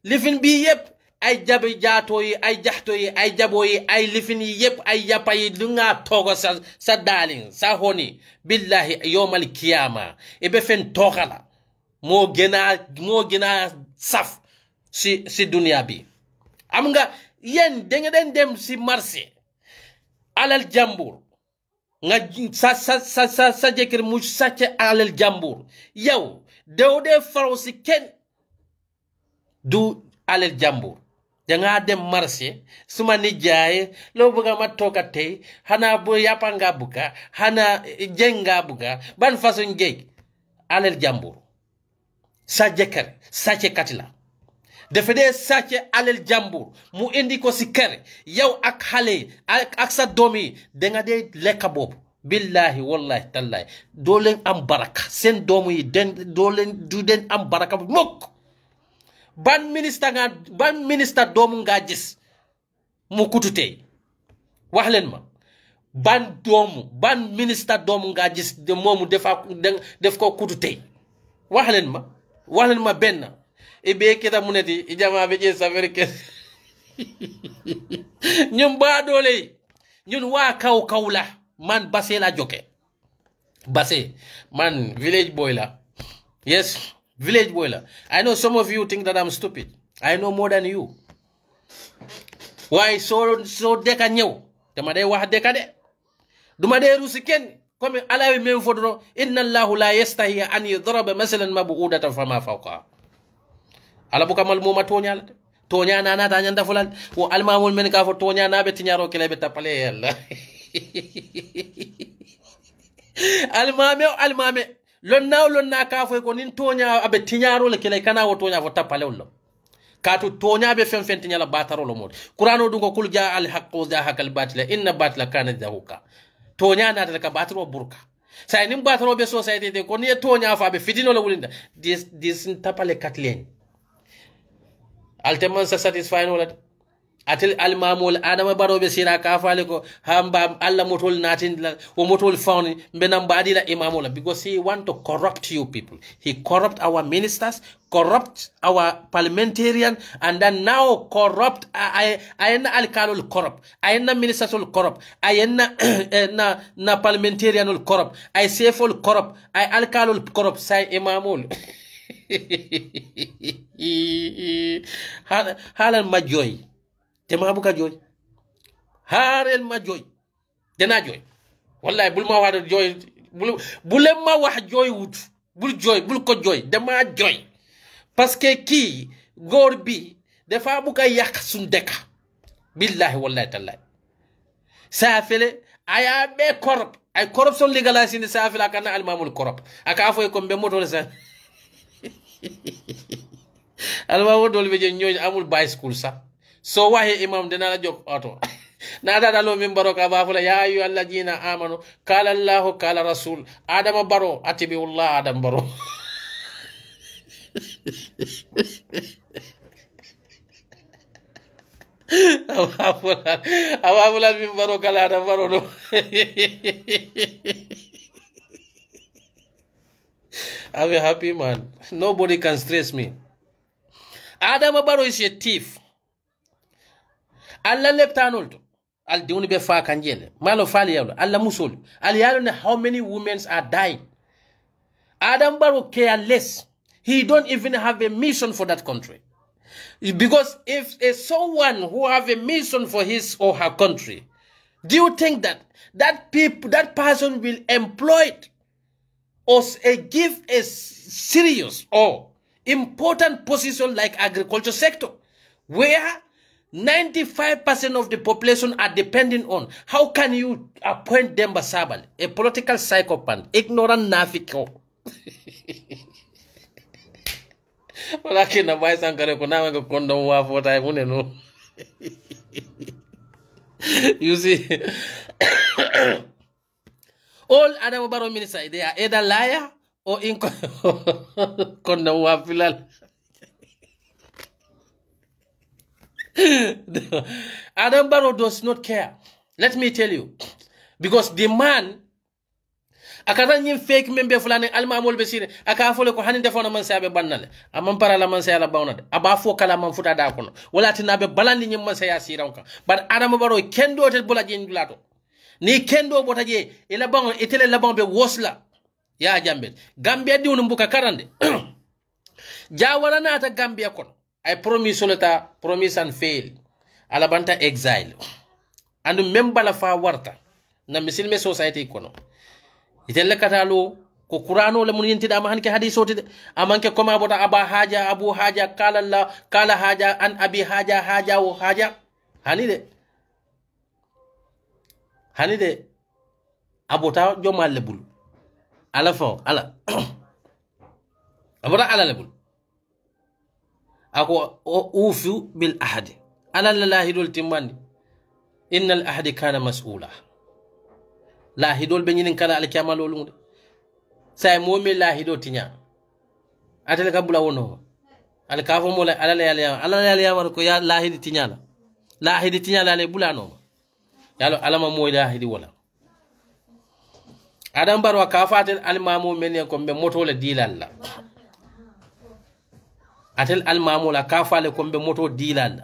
lifin bi yep ay jabe jaato yi ay jaxto yi ay jabo yi ay lifin yi yep ay yapa yi lunga togo sa darling sa honi billahi yawmal qiyama ibe fen tokala mo gena saf si dunya bi am nga yen de nga den dem si marché alal jambur nga sa jekir mu sacce alal jambur yow de faro si ken du alal jambur janga dem marché suma ni jaay lo buga ma toka tay hana bo yapanga buka hana jenga buka ban façon jeey alal jambur sa jekar sa ci katila defede sa ci alal jambur mu indi ko si kër yow ak xalé ak sa domi de nga de lekka bob billahi wallahi tallahi doo leen am baraka seen doomu yi doo leen du den am baraka bu mukk ban ministre doomu nga gis mu kututee wax leen ma ban ministre doomu nga gis de moomu def ko kututee wax leen ma benn ibe kita mu neti ijama be je safari ke ñun ba doole ñun waa kaw la man Basse la joke Basse man village boy la. Yes, village boy la. I know some of you think that I'm stupid. I know more than you. Why so deka ñew dama day wax deka de duma day rusi kenn comme ala même fodro inna Allahu la yastahi an yadraba masalan mab'udatan fama fawqa ala buka mal moma tonya na nata nyanda fulal wo almamul men ka fo tonya na be tinyaro kele be tapale yalla almame lonna ka fo ko nin tonya abe tinyaro le kele kana wo tonya fo tapale wollo katu tonya be fen tinyala bataro lo mod qur'ano dungo kul ja al haqqu za hakal batila inna batila kana zahuka tonya na ta ka bataro burka sai nin bataro be society de ko ni tonya fa be fitino lo wulinda this tapale katlen alteman sa satisfy no la atel almamul adama baro be sira ka faale ko hamba alla motol natin la o motol fawni benam badila imamula because he want to corrupt you people. He corrupt our ministers, corrupt our parliamentarian, and then now corrupt ayena alkalul corrupt, ayena ministers will corrupt, ayena na parliamentarian will corrupt, ay seful corrupt, ay alkalul corrupt say imamul halal ma joy te ma buka joy harel ma joy dena joy wallahi bul ma wax joy bul ma wax joy wut bul ko joy dama joy parce que ki góor bi dafa buka yak sun deka billahi wallahi tallahi safele aya be corrupt ay corruption legalize ni safela kana almamul corrupt aka fo ko be moto sa almamul dol be ñoy amul bay school sa so wahe imam dena la jok auto nada dalo min baro ka bafula ya ayu allajina amanu qala allah qala rasul adam baro atibi allah adam baro awafula min baro kala adam baro do I'm a happy man. Nobody can stress me. Adam Barrow is a thief. Allah leptanol to al diuni be fa kanjele malo fali yalo Allah musol al yalo how many women are dying. Adam Barrow careless. He don't even have a mission for that country. Because if someone who have a mission for his or her country, do you think that person will employ it or give a serious or important position like agriculture sector, where 95% of the population are depending on? How can you appoint them basabal, a political psychopath, ignorant nafiko? Walakina bai sankare ko na ko kondo wa fota mune no. You see, all Adam Barrow ministers, they are either liar or kondo wa filal. Adam Barrow does not care. Let me tell you, because the man akata nyim fake membe fulane almamol be sire aka fole ko haninde fona man sabe bannale amam para la man sa la bawnade aba fo kala man futa da kono wala tinabe balandi nyim man sa ya siranka bar Adam Barrow kendo tel bola jenjulato ni kendo botaje ila bango etele la bango be wosla ya jambe Gambia diwno mbuka karande jawara nata Gambia kono I promise soleta promise and fail ala banta exile and member la fa warta na misilme society kono itelle katalo ko qur'ano le mun yentida ma hanke hadiso tide amanke koma bota aba haja abu haja qala la qala haja an abi haja haja wa haja hanide abota jomal lebul ala fo ala abota ala lebul ako ufu bil ahdi ala la hidul timani innal ahdi kana mas'ula lahidol be nyinin kala alkiyama lolum say momi lahido tinya atel ka bula wono al kafo mo la ala ya war ko ya lahidi tinya la le bula no yalo alama mo lahidi wala adam barwa kafatel almamu men ko be moto le dilalla atel almamu la kafale ko be moto dilalla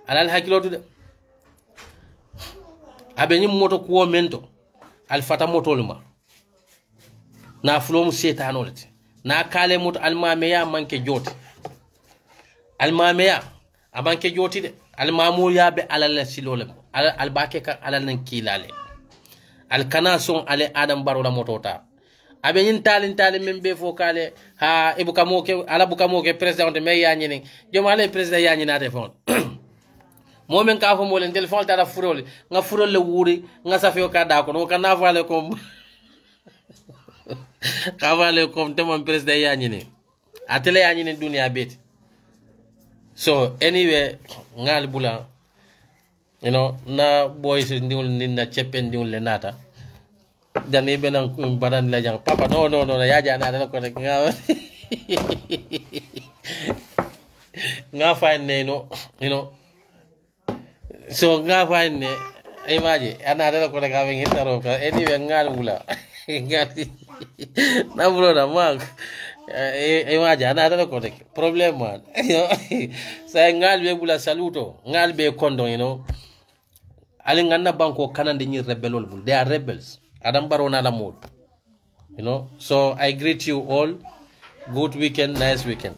alal hakilotu de abe nyim moto ko mento al fata moto luma na fulom setanolati na kale moto almameya manke joti almameya amanke joti de almamu ya be alal silole al bake ka alal nan kilale al kana son ale adam baro la motota abe nyin talin men be fo kale ha ibuka moke ala buka moke president me ya nyini jom ale president ya nyina te fon momen ka fo molen telephone tara furole nga furole wuri nga safio ka da ko no kana vale ko ka vale ko temon president ya nyini atele ya nyini dunia bet so anyway ngal bula you know na boys ndiul ninna chepen ndiul le nata dani benan badan la jang papa no ya jana da ko rek nga fine ne no you know so nga fine ne ay maji ana da ko rek awen hitaro ka anyway ngal bula ngati na bro da mag ay maji ana da ko rek problem man say ngal be bula saluto ngal be kondo you know ali nganna banko kanande ni rebelol bul they are rebels adam barona la mode you know so I greet you all good weekend nice weekend